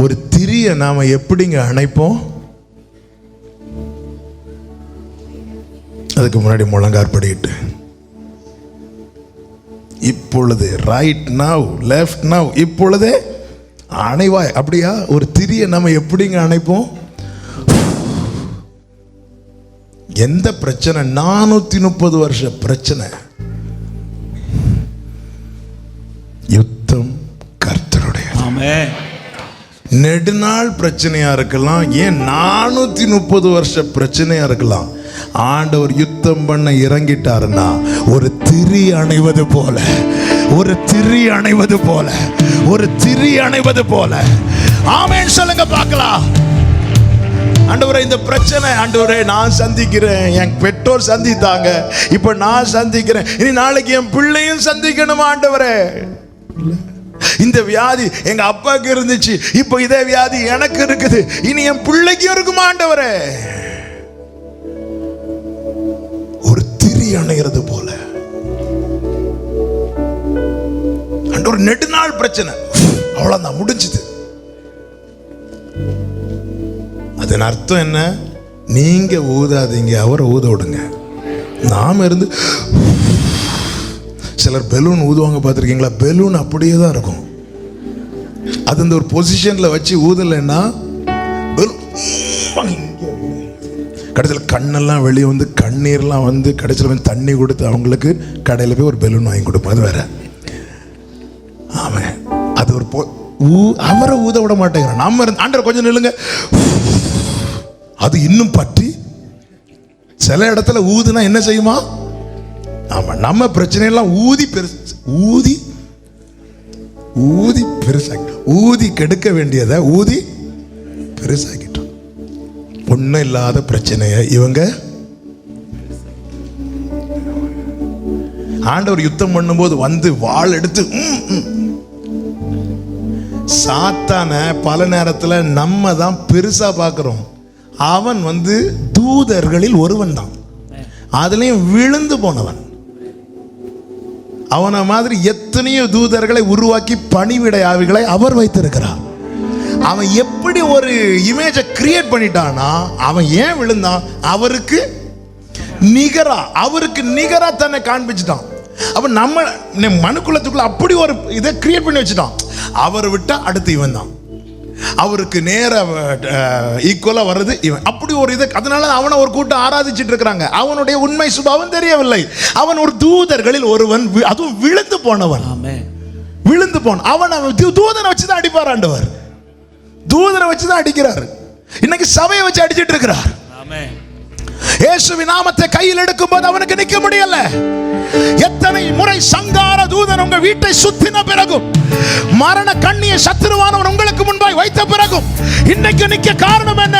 ஒரு திரிய நாம எப்படிங்க அணைப்போம்? அதுக்கு முன்னாடி முழங்கார் படிட்டு, இப்பொழுது ரைட் நவ், லெஃப்ட் நவ், இப்பொழுதே அணைவாய். அப்படியா? ஒரு திரிய நம்ம எப்படிங்க அணைப்போம்? எந்த பிரச்சனை? 430 வருஷ பிரச்சனை. யுத்தம் கர்த்தருடைய. ஆமென். நெடுநாள் பிரச்சனையா இருக்கலாம், ஏன் 430 வருஷ பிரச்சனையா இருக்கலாம். ஆண்டவர் யுத்தம் பண்ண இறங்கிட்டாருன்னா ஒரு திரி அணைவது போல, ஒரு திரி அணைவது போல, ஒரு திரி அணைவது போல. ஆமென் சொல்லுங்க பார்க்கலாம். ஆண்டவரே, இந்த பிரச்சனை ஆண்டவரே நான் சந்திக்கிறேன், என் பெற்றோர் சந்தித்தாங்க, இப்ப நான் சந்திக்கிறேன், இனி நாளைக்கு என் பிள்ளையும் சந்திக்கணும் ஆண்டவரே. இந்த வியாதி எங்க அப்பாவுக்கு இருந்துச்சு, இப்ப இதே வியாதி எனக்கு இருக்குது, இனி என் பிள்ளைக்கும் இருக்குமா ஆண்டவரே? ஒரு திரி அணைகிறது போல. ஆண்டவர், நெடுநாள் பிரச்சனை, அவ்வளவுதான், முடிஞ்சது. அதன் அர்த்தம் என்ன? நீங்க ஊதாதீங்க, அவரை ஊத விடுங்க. நாம இருந்து, சிலர் பெலூன் ஊதுவாங்க பார்த்துருக்கீங்களா? பெலூன் அப்படியே தான் இருக்கும். அது இந்த ஒரு பொசிஷன்ல வச்சு ஊதலைன்னா கடைசியில் கண்ணெல்லாம் வெளியே வந்து கண்ணீர்லாம் வந்து கடைசியில் வந்து தண்ணி கொடுத்து அவங்களுக்கு கடையில் போய் ஒரு பெலூன் வாங்கி கொடுப்போம். அது வேற. ஆமாம், அது ஒரு அவரை ஊத விட மாட்டேங்கிறான். நம்ம ஆண்டவர் கொஞ்சம் நில்லுங்க, அது இன்னும் பற்றி சில இடத்துல ஊதுனா என்ன செய்யுமா? ஆமா, நம்ம பிரச்சனையெல்லாம் ஊதி பெருசாக்கி, ஊதி கெடுக்க வேண்டியதை ஊதி பெருசாக்கிட்டோம். ஒன்றும் இல்லாத பிரச்சனைய இவங்க ஆண்டவர் யுத்தம் பண்ணும்போது வந்து வாள் எடுத்து சாத்தான பல நேரத்தில் நம்ம தான் பெருசா பார்க்கிறோம். அவன் வந்து தூதர்களில் ஒருவன் தான், அதுலயும் விழுந்து போனவன். அவனை மாதிரி எத்தனையோ தூதர்களை உருவாக்கி பணிவிடை ஆவிகளை அவர் வைத்திருக்கிறார். அவன் எப்படி ஒரு இமேஜை கிரியேட் பண்ணிட்டானா, அவன் ஏன் விழுந்தான்? அவருக்கு நிகரா தன்னை காண்பிச்சுட்டான். அப்ப நம்ம மனுக்குலத்துக்குள்ள அப்படி ஒரு இதை கிரியேட் பண்ணி வச்சுட்டான். அவர் விட்டா அடுத்து இவன் தான், அவருக்கு நேர ஈக்குவலா வருது இவன். அப்படி ஒரு இதை, அதனால அவனை ஒரு கூட்டம் ஆராதிச்சுட்டு இருக்கிறாங்க. அவனுடைய உண்மை சுபாவம் தெரியவில்லை. அவன் ஒரு தூதர்களில் ஒருவன், அதுவும் விழுந்து போனவன். விழுந்து போன அவன் தூதனை வச்சுதான் அடிப்பார் ஆண்டவர். தூதனை வச்சுதான் அடிக்கிறார். இன்னைக்கு சபையை வச்சு அடிச்சிட்டு இருக்கிறார். இயேசுவின் நாமத்தை கையில் எடுக்கும் போது அவனுக்கு நிக்க முடியல. எத்தனை முறை சங்கார தூதன் உங்க வீட்டை சுத்தின பிறகும், மரண கண்ணிய சத்துருவானவன் உங்களுக்கு முன்பாய் வைத்த பிறகும் இன்னைக்கு நிக்க காரணம் என்ன?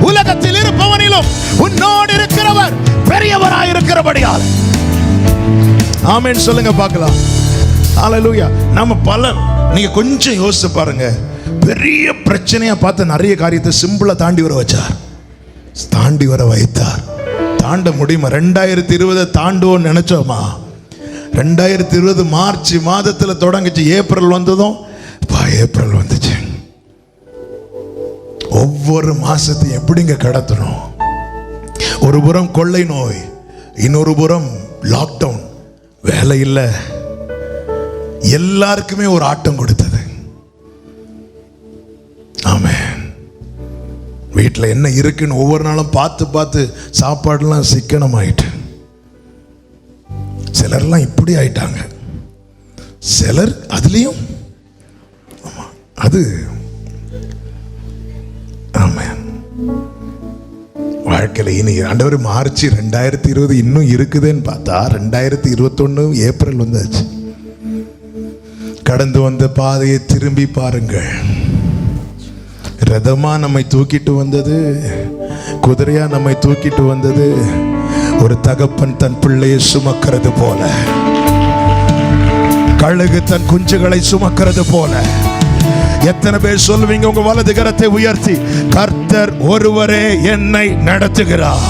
உலகத்தில் இருப்பவனிலும் உன்னோடு இருக்கிறவர் பெரியவராய் இருக்கிறபடியால். ஆமென் சொல்லுங்க பார்க்கலாம். ஹல்லேலூயா. நம்ம பலர், நீங்க கொஞ்சம் யோசிச்சு பாருங்க, பெரிய பிரச்சனையா பார்த்து நிறைய காரியத்தை சிம்பிளா தாண்டி வர வச்சார், தாண்டி வர வைத்தார். தாண்ட முடியுமா? 2020 தாண்டுவோம் நினைச்சோமா? 2020 மார்ச் மாதத்தில் தொடங்கிச்சு, ஏப்ரல் வந்ததும் ஏப்ரல் வந்துச்சு. ஒவ்வொரு மாசத்தையும் எப்படிங்க கடத்தணும்? ஒரு புறம் கொள்ளை நோய், இன்னொரு புறம் லாக்டவுன், வேலை இல்லை, எல்லாருக்குமே ஒரு ஆட்டம் கொடுத்தது. ஆமென். வீட்டில் என்ன இருக்குன்னு ஒவ்வொரு நாளும் பார்த்து பார்த்து சாப்பாடுலாம் சிக்கனமாயிட்டு. சிலர்லாம் இப்படி ஆயிட்டாங்க, சிலர் அதுலேயும் அது. ஆமென். வாழ்க்கையில் இனி ஆண்டவர் மார்ச் 2020 இன்னும் இருக்குதுன்னு பார்த்தா 2021 ஏப்ரல் வந்தாச்சு. கடந்து வந்த பாதையை திரும்பி பாருங்கள். ரதமா நம்மை தூக்கிட்டு வந்தது, குதிரையா நம்மை தூக்கிட்டு வந்தது, ஒரு தகப்பன் தன் பிள்ளையை சுமக்கிறது போல, கழுகு தன் குஞ்சுகளை சுமக்கிறது போல. எத்தனை பேர் சொல்லுவீங்க உங்க வலது கரத்தை உயர்த்தி, கர்த்தர் ஒருவரே என்னை நடத்துகிறார்,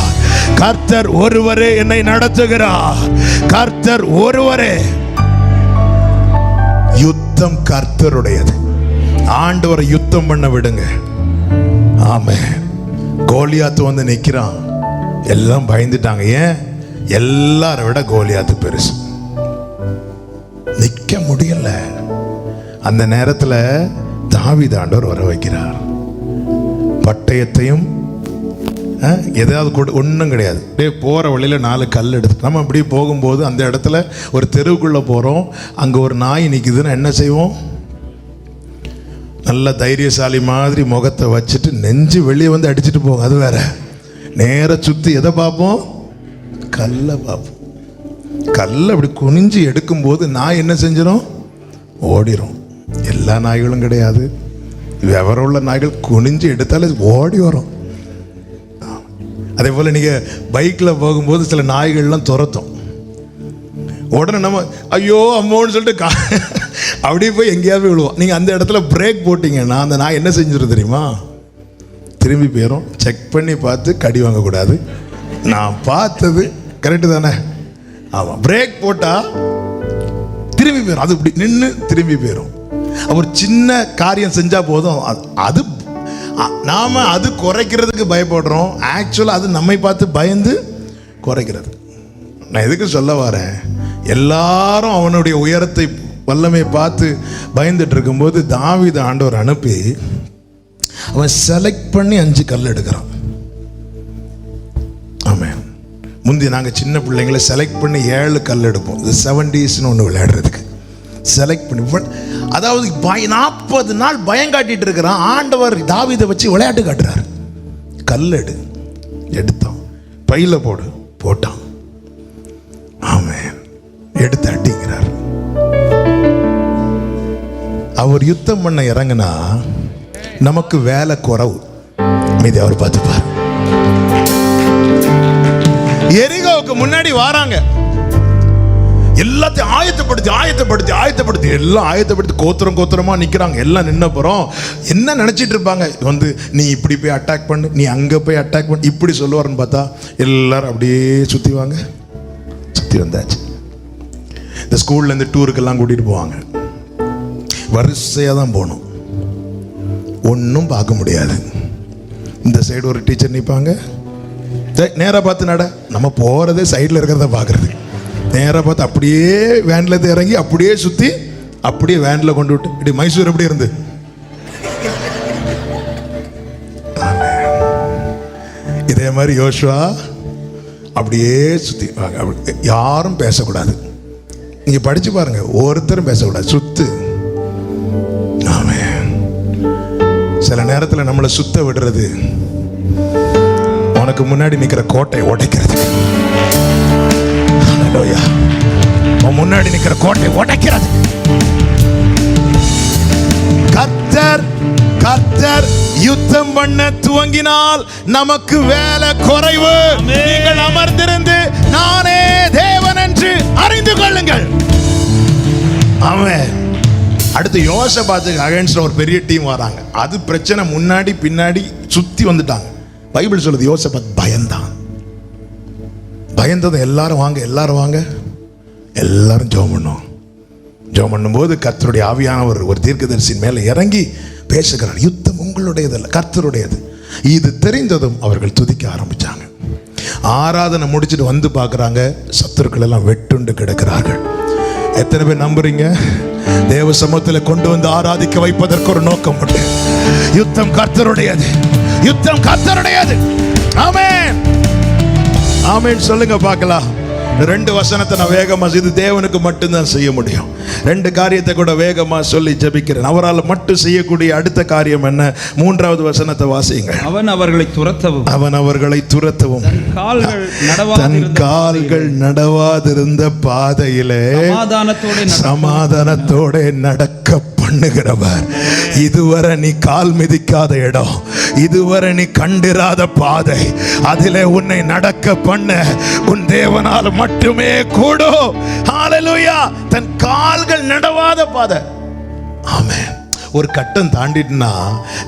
கர்த்தர் ஒருவரே என்னை நடத்துகிறார், கர்த்தர் ஒருவரே. யுத்தம் கர்த்தருடையது. ஆண்டவரை யுத்தம் பண்ண விடுங்க. ஆமென். கோலியாத்து வந்து நிக்கிறான், எல்லாம் பயந்துட்டாங்க. ஏன்? எல்லாரை விட கோலியாத்து பெருசு, நிக்க முடியல. அந்த நேரத்தில் தாவீது ஆண்டவர் வர வைக்கிறார். பட்டயத்தையும் ஏதாவது ஒன்றும் கிடையாது. போகிற வழியில் 4 கல் எடுத்து, நம்ம அப்படி போகும்போது அந்த இடத்துல ஒரு தெருவுக்குள்ளே போகிறோம், அங்கே ஒரு நாய் நிற்குதுன்னா என்ன செய்வோம்? நல்ல தைரியசாலி மாதிரி முகத்தை வச்சுட்டு நெஞ்சு வெளியே வந்து அடிச்சுட்டு போகும். அது வேற. நேர சுற்றி எதை பார்ப்போம்? கல்லை பார்ப்போம். கல்லை அப்படி குனிஞ்சு எடுக்கும்போது நாய் என்ன செஞ்சிடும்? ஓடிரும். எல்லா நாய்களும் கிடையாது, விவரம் உள்ள நாய்கள் குனிஞ்சு எடுத்தாலே ஓடி வரும். அதே போல் நீங்கள் பைக்கில் போகும்போது சில நாய்கள்லாம் துரத்தும். உடனே நம்ம ஐயோ அம்மோன்னு சொல்லிட்டு அப்படியே போய் எங்கேயாவது விழுவோம். நீங்கள் அந்த இடத்துல பிரேக் போட்டிங்கன்னா அந்த நாய் என்ன செஞ்சிடும் தெரியுமா? திரும்பி போயிடும். செக் பண்ணி பார்த்து கடி வாங்கக்கூடாது. நான் பார்த்தது கரெக்டு தானே? ஆமாம். பிரேக் போட்டால் திரும்பி போயிடும். அது இப்படி நின்று திரும்பி போயிடும். ஒரு சின்ன காரியம் செஞ்சால் போதும், அது நாம் அது குறைக்கிறதுக்கு பயப்படுறோம். ஆக்சுவலாக அது நம்மை பார்த்து பயந்து குறைக்கிறது. நான் எதுக்கு சொல்ல வரேன்? எல்லாரும் அவனுடைய உயரத்தை வல்லமை பார்த்து பயந்துட்டு இருக்கும்போது தாவீது ஆண்டவர் அனுப்பி அவன் செலக்ட் பண்ணி 5 கல் எடுக்கிறான். ஆமென். முந்தி நாங்கள் சின்ன பிள்ளைங்களை செலக்ட் பண்ணி 7 கல் எடுப்போம். இது 70s ஒன்று விளையாடுறதுக்கு செலக்ட் பண்ணி, அதாவது 40 நாள் பயம் காட்டிட்டு இருக்கிறான். ஆண்டவர் தாவீதை வச்சு விளையாட்டு காட்டுறார். கல் எடுத்தான், பையில போட்டான். ஆமென். எடுத்து அடிங்கிறார். அவர் யுத்தம் பண்ண இறங்கினா நமக்கு வேலை குறவு, மீதி அவர் பார்த்துப்பார். எரிகோவுக்கு முன்னாடி வாராங்க, எல்லாத்தையும் ஆயத்தப்படுத்தி எல்லாம் ஆயத்தப்படுத்தி கோத்திரமா நிக்கிறாங்க. எல்லாம் நின்னப்புறம் என்ன நினைச்சிட்டு இருப்பாங்க, வந்து நீ இப்படி போய் அட்டாக் பண்ணு, நீ அங்க போய் அட்டாக் பண்ணு, இப்படி சொல்லுவாருன்னு பார்த்தா எல்லாரும் அப்படியே சுத்தி வந்தாச்சு. இந்த ஸ்கூல்ல இருந்து டூருக்கெல்லாம் கூட்டிட்டு போவாங்க, வரிசையா தான் போகணும், ஒன்றும் பார்க்க முடியாது. இந்த சைடு ஒரு டீச்சர் நிற்பாங்க, நேராக பார்த்து நட, நம்ம போகிறதே சைடில் இருக்கிறத பார்க்குறது, நேராக பார்த்து அப்படியே வேன்ல இருந்து இறங்கி அப்படியே சுற்றி அப்படியே வேனில் கொண்டு விட்டு இப்படி மைசூர் எப்படி இருந்து இதே மாதிரி யோசுவா அப்படியே சுற்றி யாரும் பேசக்கூடாது. நீங்க படிச்சு பாருங்க, ஒருத்தரும் பேசக்கூடாது, சுத்து. ஆமென். சில நேரத்தில் நம்மளை சுத்த விடுறது உனக்கு முன்னாடி நிக்கிற கோட்டையை உடைக்கிறது. ஹல்லேலூயா. முன்னாடி நிக்கிற கோட்டையை உடைக்கிறது. கர்த்தர் யுத்தம் பண்ண துவங்கினால் நமக்கு வேலை குறைவு. நீங்கள் அமர்ந்திருந்து நானே தேவன் என்று அறிந்து கொள்ளுங்கள். ஆமென். அடுத்து யோசபாத்துக்கு அகைன்ஸ்ட் ஒரு பெரிய டீம் வராங்க. அது பிரச்சனை, முன்னாடி பின்னாடி சுத்தி வந்துட்டாங்க. பைபிள் சொல்லுது யோசபாத் பயந்தான். பயந்தது எல்லாரும் வாங்க எல்லாரும் ஜெபம் பண்ணோம். ஜெபம் பண்ணும்போது கர்த்தருடைய ஆவியானவர் ஒரு தீர்க்கதரிசியின் மேலே இறங்கி பேசுகிறார். யுத்தம் உங்களுடையதல்ல, கர்த்தருடையது. இது தெரிந்ததும் அவர்கள் துதிக்க ஆரம்பிச்சாங்க. ஆராதனை முடிச்சுட்டு வந்து பார்க்குறாங்க, சத்துருக்கள் எல்லாம் வெட்டுண்டு கிடக்கிறார்கள். எத்தனை பேர் நம்புறீங்க? தேவ சமூகத்தில் கொண்டு வந்து ஆராதிக்க வைப்பதற்கு ஒரு நோக்கம் உண்டு. யுத்தம் கர்த்தருடையது, யுத்தம் கர்த்தருடையது. ஆமென், ஆமென் சொல்லுங்க பார்க்கலாம். 2 வசனத்தை நான் வேகமா, இது தேவனுக்கு மட்டும்தான் செய்ய முடியும். 2 காரியத்தை கூட வேகமா சொல்லி ஜெபிக்கிறேன். அவரால் மட்டும் செய்யக்கூடிய அடுத்த காரியம் என்ன? 3வது வசனத்தை வாசிங்க. அவன் அவர்களை துரத்தவும் தன் கால்கள் நடவாதிருந்த பாதையிலே சமாதானத்தோட நடக்க பண்ணுகிறவர். இதுவரை நீ கால் மிதிக்காத இடம், இதுவரை நீ கண்டிராத பாதை, அதிலே உன்னை நடக்க பண்ண உன் தேவனால் மட்டுமே கூடும். ஹல்லேலூயா. தன் கால்கள் நடவாத பாதை. ஆமென். ஒரு கட்டம் தாண்டிட்டுனா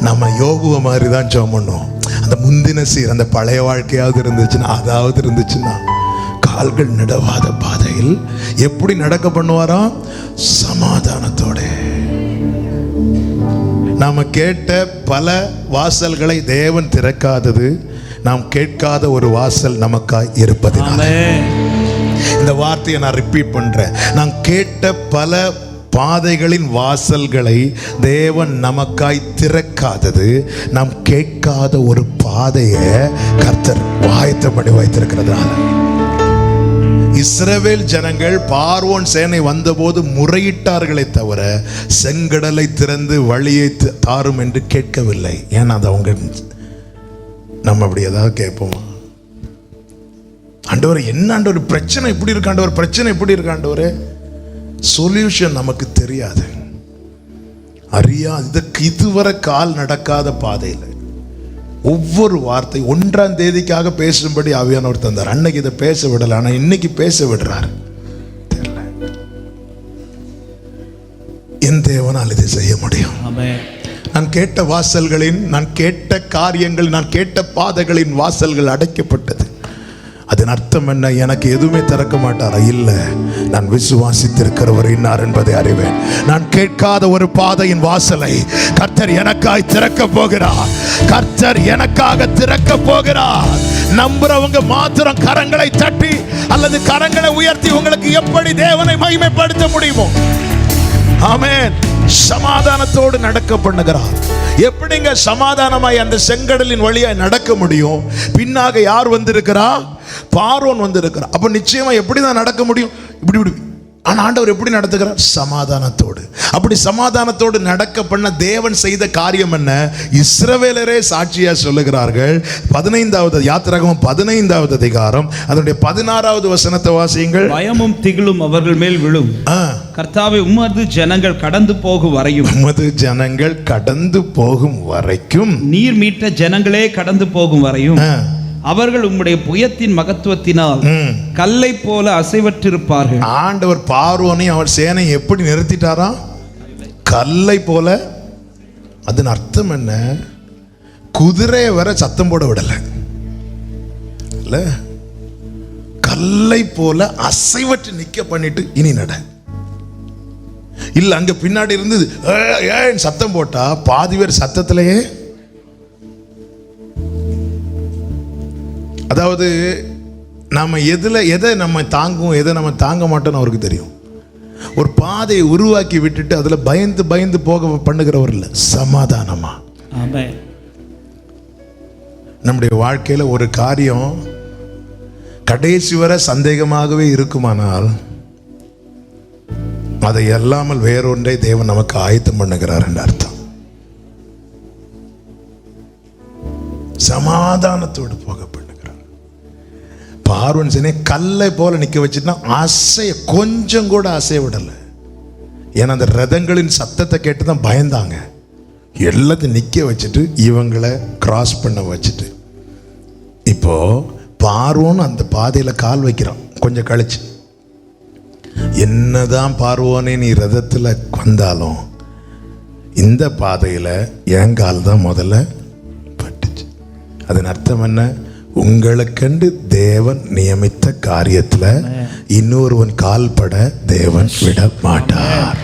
நம்ம யோபுவ மாதிரி தான் ஜெபம் பண்ணுவோம். அந்த முந்தின சீர், அந்த பழைய வாழ்க்கையாவது இருந்துச்சுன்னா, அதாவது இருந்துச்சுன்னா, கால்கள் நடவாத பாதையில் எப்படி நடக்க பண்ணுவாராம்? சமாதானத்தோட. நாம கேட்ட பல வாசல்களை தேவன் திறக்காதது நாம் கேட்காத ஒரு வாசல் நமக்காய் இருப்பதினால. இந்த வார்த்தையை நான் ரிப்பீட் பண்றேன். நான் கேட்ட பல பாதைகளின் வாசல்களை தேவன் நமக்காய் திறக்காதது நாம் கேட்காத ஒரு பாதையை கர்த்தர் ஆயத்தம் பண்ணி வைத்திருக்கிறதுனால. இஸ்ரவேல் ஜனங்கள் பார்வோன் சேனை வந்தபோது முறையிட்டார்களே தவிர செங்கடலை திறந்து வழியை தாரும் என்று கேட்கவில்லை. ஏன்னா அது அவங்க, நம்ம அப்படி ஏதாவது கேட்போமா? ஆண்டவரே என்ன ஆண்டவர் பிரச்சனை இப்படி இருக்கு, ஆண்டவர் பிரச்சனை இப்படி இருக்கு, ஆண்டவரே சொல்யூஷன் நமக்கு தெரியாது, இதற்கு இதுவரை கால் நடக்காத பாதையில் ஒவ்வொரு வார்த்தை 1ஆம் தேதிக்காக பேசும்படி ஆவியானவர் தந்தார். அன்னைக்கு இதை பேச விடல, ஆனா இன்னைக்கு பேச விடுறார். தெரியல என் தேவனால் இதை செய்ய முடியும். நான் கேட்ட வாசல்களின், நான் கேட்ட காரியங்கள், நான் கேட்ட பாதைகளின் வாசல்கள் அடைக்கப்பட்டது. அதன் அர்த்தம் என்ன? எனக்கு எதுவுமே திறக்க மாட்டாரா? இல்ல, நான் விசுவாசித்திருக்கிறவர் இன்னார் என்பதை அறிவேன். நான் கேட்காத ஒரு பாதையின் வாசலை கர்த்தர் எனக்காய் திறக்க போகிறார். கர்த்தர் எனக்காக திறக்க போகிறார். நம்புறவங்க மாத்திரம் கரங்களை தட்டி அல்லது கரங்களை உயர்த்தி உங்களுக்கு எப்படி தேவனை மகிமைப்படுத்த முடியுமோ. ஆமென். சமாதானத்தோடு நடக்க பண்ணுகிறார். எப்படிங்க சமாதானமாய் அந்த செங்கடலின் வழியாய் நடக்க முடியும்? பின்னாக யார் வந்திருக்கிறா? பார்வோன் வந்திருக்கிறார். அப்ப நிச்சயமா எப்படிதான் நடக்க முடியும்? இப்படி. ஆனா ஆண்டவர் எப்படி நடத்துகிறார்? சமாதானத்தோடு. அப்படி சமாதானத்தோடு நடக்க பண்ண தேவன் செய்த காரியம் என்ன? இஸ்ரவேலரே சாட்சியா சொல்லுகிறார்கள். 15வது யாத்திராகமம் 15வது அதிகாரம் அதனுடைய 16வது வசனத்தை வாசியுங்கள். பயமும் திகிலும் அவர்கள் மேல் விழும். கர்த்தாவே, உமது ஜனங்கள் கடந்து போகும் வரையும், உமது ஜனங்கள் கடந்து போகும் வரைக்கும், நீர் மீட்ட ஜனங்களே கடந்து போகும் வரையும் அவர்கள் உம்முடைய புயத்தின் மகத்துவத்தினால் கல்லை போல அசைவற்றிருப்பார்கள். ஆண்டவர் பார்வோனை அவர் சேனை எப்படி நிறுத்திட்டாராம்? கல்லை போல. அதன் அர்த்தம் என்ன? குதிரையை வர சத்தம் போட விடல இல்ல, கல்லை போல அசைவற்று நிக்க பண்ணிட்டு இனி நட. இல்ல அங்க பின்னாடி இருந்து ஏன் சத்தம் போட்டா பாதி பேர் சத்தத்திலேயே. அதாவது நாம எதை நம்ம தாங்குவோம், எதை நம்ம தாங்க மாட்டோம்னு அவருக்கு தெரியும். ஒரு பாதையை உருவாக்கி விட்டுட்டு அதுல பயந்து பயந்து போக பண்ணுகிறவர் இல்ல, சமாதானமா. நம்முடைய வாழ்க்கையில ஒரு காரியம் கடைசி வரை சந்தேகமாகவே இருக்குமானால் அதை அல்லாமல் வேறொன்றை தேவன் நமக்கு ஆயத்தம் பண்ணுகிறார் என்று அர்த்தம். சமாதானத்தோடு போக பண்ணுகிறார். பார்வன் சேனை கல்லை போல நிக்க வச்சுட்டா அசைய கொஞ்சம் கூட அசைய விடல. ஏன்னா அந்த ரதங்களின் சத்தத்தை கேட்டுதான் பயந்தாங்க. எல்லாத்தையும் நிக்க வச்சுட்டு இவங்களை கிராஸ் பண்ண வச்சுட்டு இப்போ பார்வோன் அந்த பாதையில கால் வைக்கிறான். கொஞ்சம் கழிச்சு, என்னதான் பார்வோனே நீ ரதத்துல வந்தாலும் இந்த பாதையில என் கால் தான் முதல்ல பட்டுச்சு. அதன் அர்த்தம் என்ன? உங்களை கண்டு தேவன் நியமித்த காரியத்துல இன்னொருவன் கால் பட தேவன் விட மாட்டார்.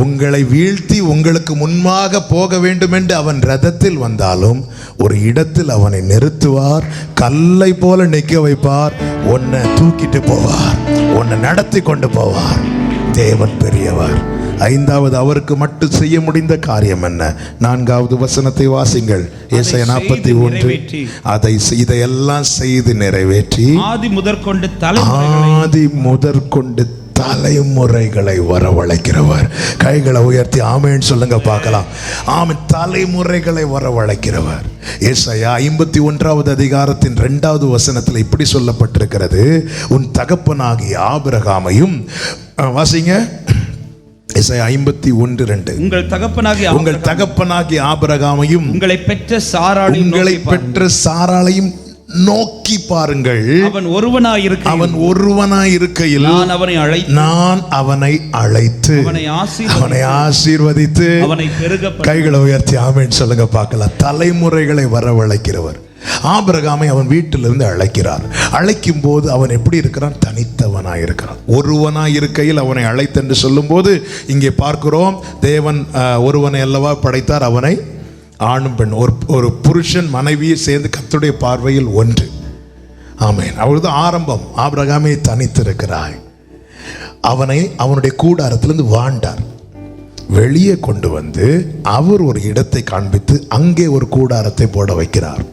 உங்களை வீழ்த்தி உங்களுக்கு முன்பாக போக வேண்டும் என்று அவன் ரதத்தில் வந்தாலும் ஒரு இடத்தில் அவனை நிறுத்துவார், கல்லை போல நிற்க வைப்பார், உன்னை தூக்கிட்டு போவார், உன்னை நடத்தி கொண்டு போவார். தேவன் பெரியவர். ஐந்தாவது, அவருக்கு மட்டும் செய்ய முடிந்த காரியம் என்ன? 4வது வசனத்தை வாசிங்கள். ஏசாயா 41. இதையெல்லாம் செய்து நிறைவேற்றி ஆதி முதற்கொண்டு தலைமுறைகளை வரவழைக்கிறவர். கைகளை உயர்த்தி ஆமென் சொல்லுங்க பார்க்கலாம். ஆமென். தலைமுறைகளை வரவழைக்கிறவர். ஏசாயா 51வது அதிகாரத்தின் 2வது வசனத்தில் இப்படி சொல்லப்பட்டிருக்கிறது, உன் தகப்பனாகிய ஆபிரகாமையும், வாசிங்க ஏசாயா 51:2. உங்கள் தகப்பனாகிய ஆபிரகாமையும் உங்களை பெற்ற சாராளையும் நோக்கி பாருங்கள். அவன் ஒருவனாய் இருக்கையில் நான் அவனை அழைத்து அவனை ஆசீர்வதித்து கைகளை உயர்த்தி ஆமென் சொல்லுங்க பார்க்கலாம். தலைமுறைகளை வரவழைக்கிறவர். ஆபிரகாமை அவன் வீட்டிலிருந்து அழைக்கிறார். அழைக்கும் போது அவன் எப்படி இருக்கிறான்? தனித்தவனாய் இருக்கிறான். ஒருவனாய் இருக்கையில் அவனை அழைத்தென்று சொல்லும் போது இங்கே பார்க்கிறோம், தேவன் ஒருவனை அல்லவா படைத்தார், அவனை ஆணும் பெண், ஒரு புருஷன் மனைவியை சேர்ந்து கர்த்தருடைய பார்வையில் ஒன்று. ஆமென். அவரது ஆரம்பம். ஆபிரகாமை தனித்திருக்கிறாய். அவனை அவனுடைய கூடாரத்திலிருந்து வாண்டார், வெளியே கொண்டு வந்து அவர் ஒரு இடத்தை காண்பித்து அங்கே ஒரு கூடாரத்தை போட வைக்கிறார்.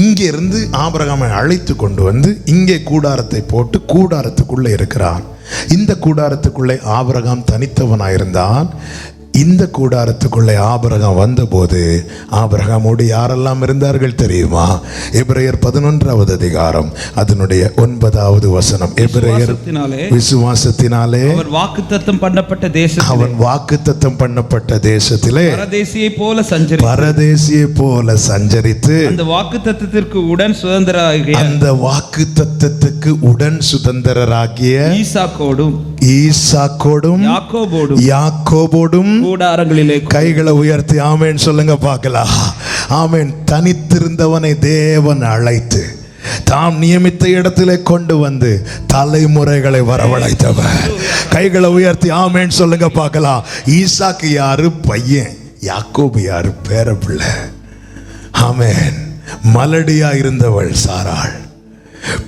இங்கே இருந்து ஆபிரகாமை அழைத்து கொண்டு வந்து இங்கே கூடாரத்தை போட்டு கூடாரத்துக்குள்ளே இருக்கிறான். இந்த கூடாரத்துக்குள்ளே ஆபிரகாம் தனித்தவனாயிருந்தான். இந்த கூடாரத்துக்குள்ளே ஆபிரகாம் வந்தபோது ஆபிரகாமோடு யாரெல்லாம் இருந்தார்கள் தெரியுமா? எபிரேயர் 11வது அதிகாரம் அதனுடைய 9வது வசனம். எபிரேயர் விசுவாசத்தினாலே அவன் வாக்குத்தத்தம் பண்ணப்பட்ட தேசத்திலே பரதேசியை போல சஞ்சரித்து அந்த வாக்குத்தத்தத்திற்கு உடன் சுதந்திரராகிய ஈசாக்கோடும் யாக்கோபோடும் கூடாரங்களிலே. கைகளை உயர்த்தி ஆமென் சொல்லுங்க பார்க்கலாம். ஆமென். தனித்திருந்தவனை தேவன் அழைத்து தாம் நியமித்த இடத்திலே கொண்டு வந்து தலைமுறைகளை வரவழைத்தவர். கைகளை உயர்த்தி ஆமென் சொல்லுங்க பார்க்கலாம். ஈசாக்கு யாரு? பையன். யாக்கோபு யாரு? பேரப்பிள்ளை. ஆமென். மலடியா இருந்தவள் சாராள்.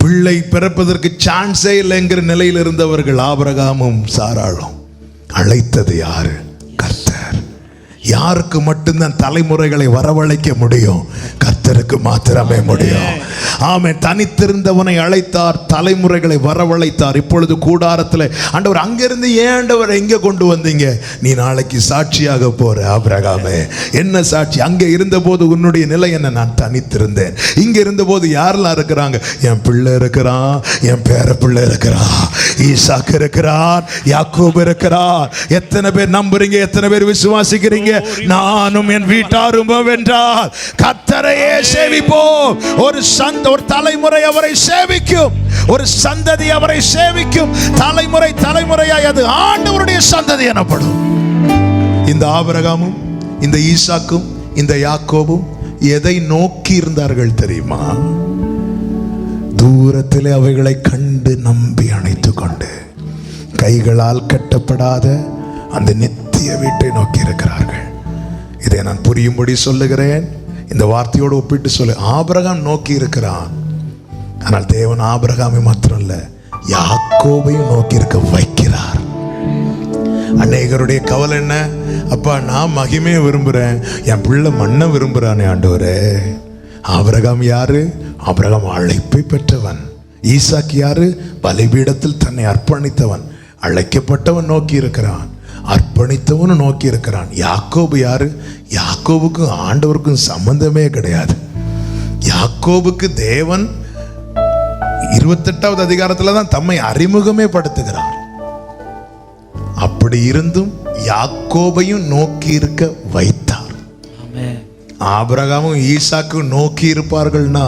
பிள்ளை பிறப்பதற்கு சான்ஸே இல்லைங்கிற நிலையில் இருந்தவர்கள் ஆபிரகாமும் சாராளும். அழைத்தது யாரு? கர்த்தர். யாருக்கு மட்டும்தான் தலைமுறைகளை வரவழைக்க முடியும்? கர்த்தருக்கு மாத்திரமே முடியும். ஆமென். தனித்திருந்தவனை அழைத்தார், தலைமுறைகளை வரவழைத்தார். இப்பொழுது கூடாரத்தில் ஆண்டவர் அங்கிருந்து ஏன் ஆண்டவர் எங்க கொண்டு வந்தீங்க? நீ நாளைக்கு சாட்சியாக போற ஆபிரகாமே. என்ன சாட்சி? அங்கே இருந்தபோது உன்னுடைய நிலை என்ன? நான் தனித்திருந்தேன். இங்க இருந்தபோது யாரெல்லாம் இருக்கிறாங்க? என் பிள்ளை இருக்கிறான், என் பேர பிள்ளை இருக்கிறான், ஈசாக்கு இருக்கிறார், யாக்கோபு இருக்கிறார். எத்தனை பேர் நம்புறீங்க? எத்தனை பேர் விசுவாசிக்கிறீங்க? நானும் என் வீட்டாரும் என்றால் கர்த்தரையே சேவிப்போம். ஒரு தலைமுறை அவரை சேவிக்கும், ஒரு சந்ததி அவரை சேவிக்கும். தலைமுறை தலைமுறையாய் அது ஆண்டவருடைய சந்ததி எனப்படும். இந்த ஆபிரகாமும் இந்த ஈசாக்கும் இந்த யாக்கோபும் எதை நோக்கி இருந்தார்கள் தெரியுமா? தூரத்திலே அவைகளை கண்டு நம்பி அணைத்துக் கொண்டு கைகளால் கட்டப்படாத அந்த நித்திய வீட்டை நோக்கி இருக்கிறார்கள். இதை நான் புரியும்படி சொல்லுகிறேன். இந்த வார்த்தையோடு ஒப்பிட்டு சொல்லு. ஆபிரகாம் நோக்கி இருக்கிறான், ஆனால் தேவன் ஆபிரகாமை மாத்திரம் இல்ல, யாக்கோபையும் நோக்கி இருக்க வைக்கிறார். அநேகருடைய கவலை என்ன? அப்பா, நான் மகிமையை விரும்புறேன், என் பிள்ளை மண்ணை விரும்புறானே ஆண்டவரே. ஆபிரகாம் யாரு? ஆபிரகாம் அழைப்பை பெற்றவன். ஈசாக்கு யாரு? பலிபீடத்தில் தன்னை அர்ப்பணித்தவன். அழைக்கப்பட்டவன் நோக்கி இருக்கிறான், அர்ப்பணித்தவனும் நோக்கி இருக்கிறான். யாக்கோபு யாரு? யாக்கோபுக்கும் ஆண்டவருக்கும் சம்பந்தமே கிடையாது. யாக்கோபுக்கு தேவன் 28வது அதிகாரத்துல தான் தம்மை அறிமுகமே படுத்துகிறார். அப்படி இருந்தும் யாக்கோபையும் நோக்கி இருக்க வைத்தார். ஆபிரகாமும் ஈசாக்கும் நோக்கி இருப்பார்கள்னா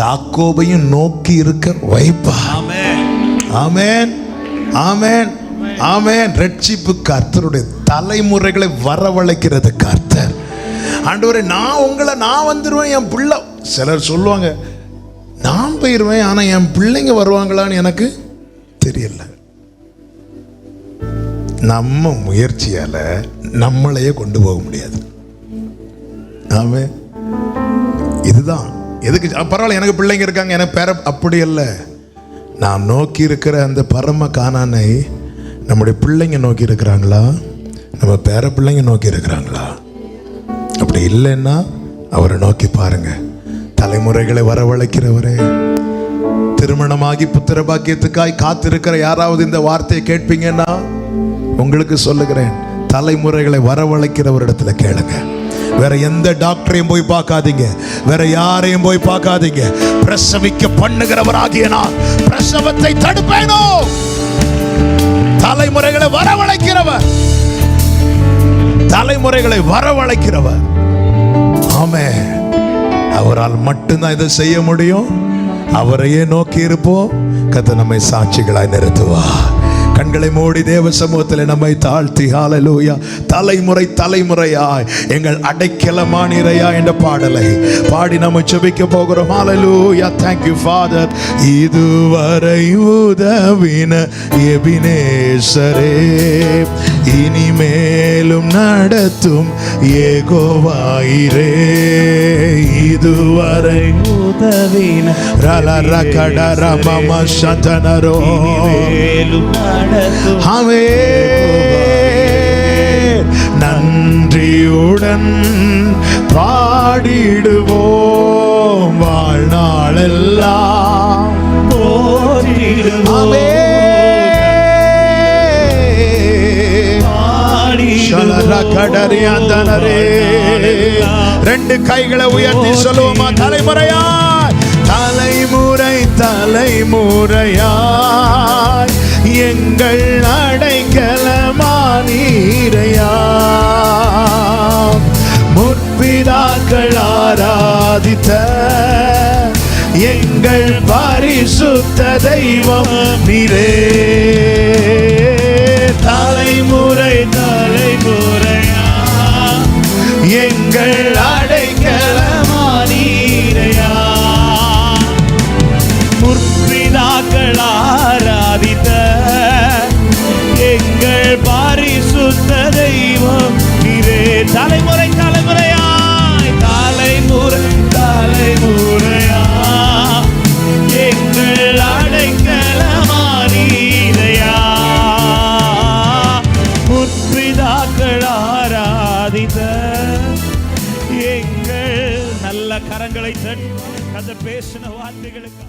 யாக்கோபையும் நோக்கி இருக்க வைப்பார். ஆமென், ஆமென், ஆமென். ரட்சிப்பு கர்த்தருடைய தலைமுறைகளை வரவழைக்கிறது கர்த்தர். ஆண்டவரே, நான் வந்துருவேன், என் பிள்ளை. சிலர் சொல்லுவாங்க, நான் போயிருவேன், ஆனா என் பிள்ளைங்க வருவாங்களான்னு எனக்கு தெரியல. நம்ம முயற்சியால நம்மளையே கொண்டு போக முடியாது. ஆமே, இதுதான். எதுக்கு பரவாயில்ல, எனக்கு பிள்ளைங்க இருக்காங்க, எனக்கு பேர, அப்படி அல்ல. நான் நோக்கி இருக்கிற அந்த பரம கானானை நம்முடைய பிள்ளைங்க நோக்கி இருக்கிறாங்களா? நம்ம பேர பிள்ளைங்க நோக்கி இருக்கிறாங்களா? அப்படி இல்லைன்னா அவரை நோக்கி பாருங்க. தலைமுறைகளை வரவழைக்கிறவரே, திருமணமாகி புத்திர பாக்கியத்துக்காய் காத்திருக்கிற யாராவது இந்த வார்த்தையை கேட்பீங்கன்னா உங்களுக்கு சொல்லுகிறேன், தலைமுறைகளை வரவழைக்கிறவரிடத்துல கேளுங்க. வேற எந்த டாக்டரையும் போய் பார்க்காதீங்க, வேற யாரையும் போய் பார்க்காதீங்க. பிரசவிக்க பண்ணுகிறவராகிய நான் பிரசவத்தை தடுப்பேனோ? தலைமுறைகளை வரவழைக்கிறவர், தலைமுறைகளை வரவழைக்கிறவர். ஆமென். அவரால் மட்டும்தான் இதை செய்ய முடியும். அவரையே நோக்கி இருப்போம். கர்த்தர் நம்மை சாட்சிகளாய் நிறுத்துவார். கண்களை மூடி தேவ சமூகத்தில் நம்மை தாழ்த்தி, ஹalleluya, தலைமுறை தலைமுறையாய் எங்கள் அடைக்கலமானிரையா என்ற பாடலை பாடி நம்ம ஜெபிக்க போகிறோம். ஹalleluya. Thank you Father. இதுவரை உதவின எபினேசரே, இனிமேலும் நடத்தும் யெகோவாயிரே. இதுவரை உதவின ரலரகடரமம சந்தனரோ, நன்றியுடன் பாடிடுவோம் வாழ்நாளெல்லாம். ரெண்டு கைகளை உயர்த்தி சொல்லுவோமா? தலைமுறையா, தலைமுறை தலைமுறையாய் எங்கள் அடைக்கலமானீரையா. முற்பிதாக்கள் ஆராதித்த எங்கள் பரிசுத்த தெய்வம் நீரே. தலைமுறை தலைமுறையா எங்கள் அடைக்கலமானீரையா. முற்பிதாக்கள் ஆராதித்த எங்கள் பரிசுத்த தெய்வம் நீரே. தலைமுறை தலைமுறையாய், தலைமுறை தலைமுறையா எங்கள் அடைக்கலமானீரையா. முற்பிதாக்கள் ஆராதித்த எங்கள் நல்ல கரங்களை தட்டி கர்த்தர் பேசின வார்த்தைகளுக்கு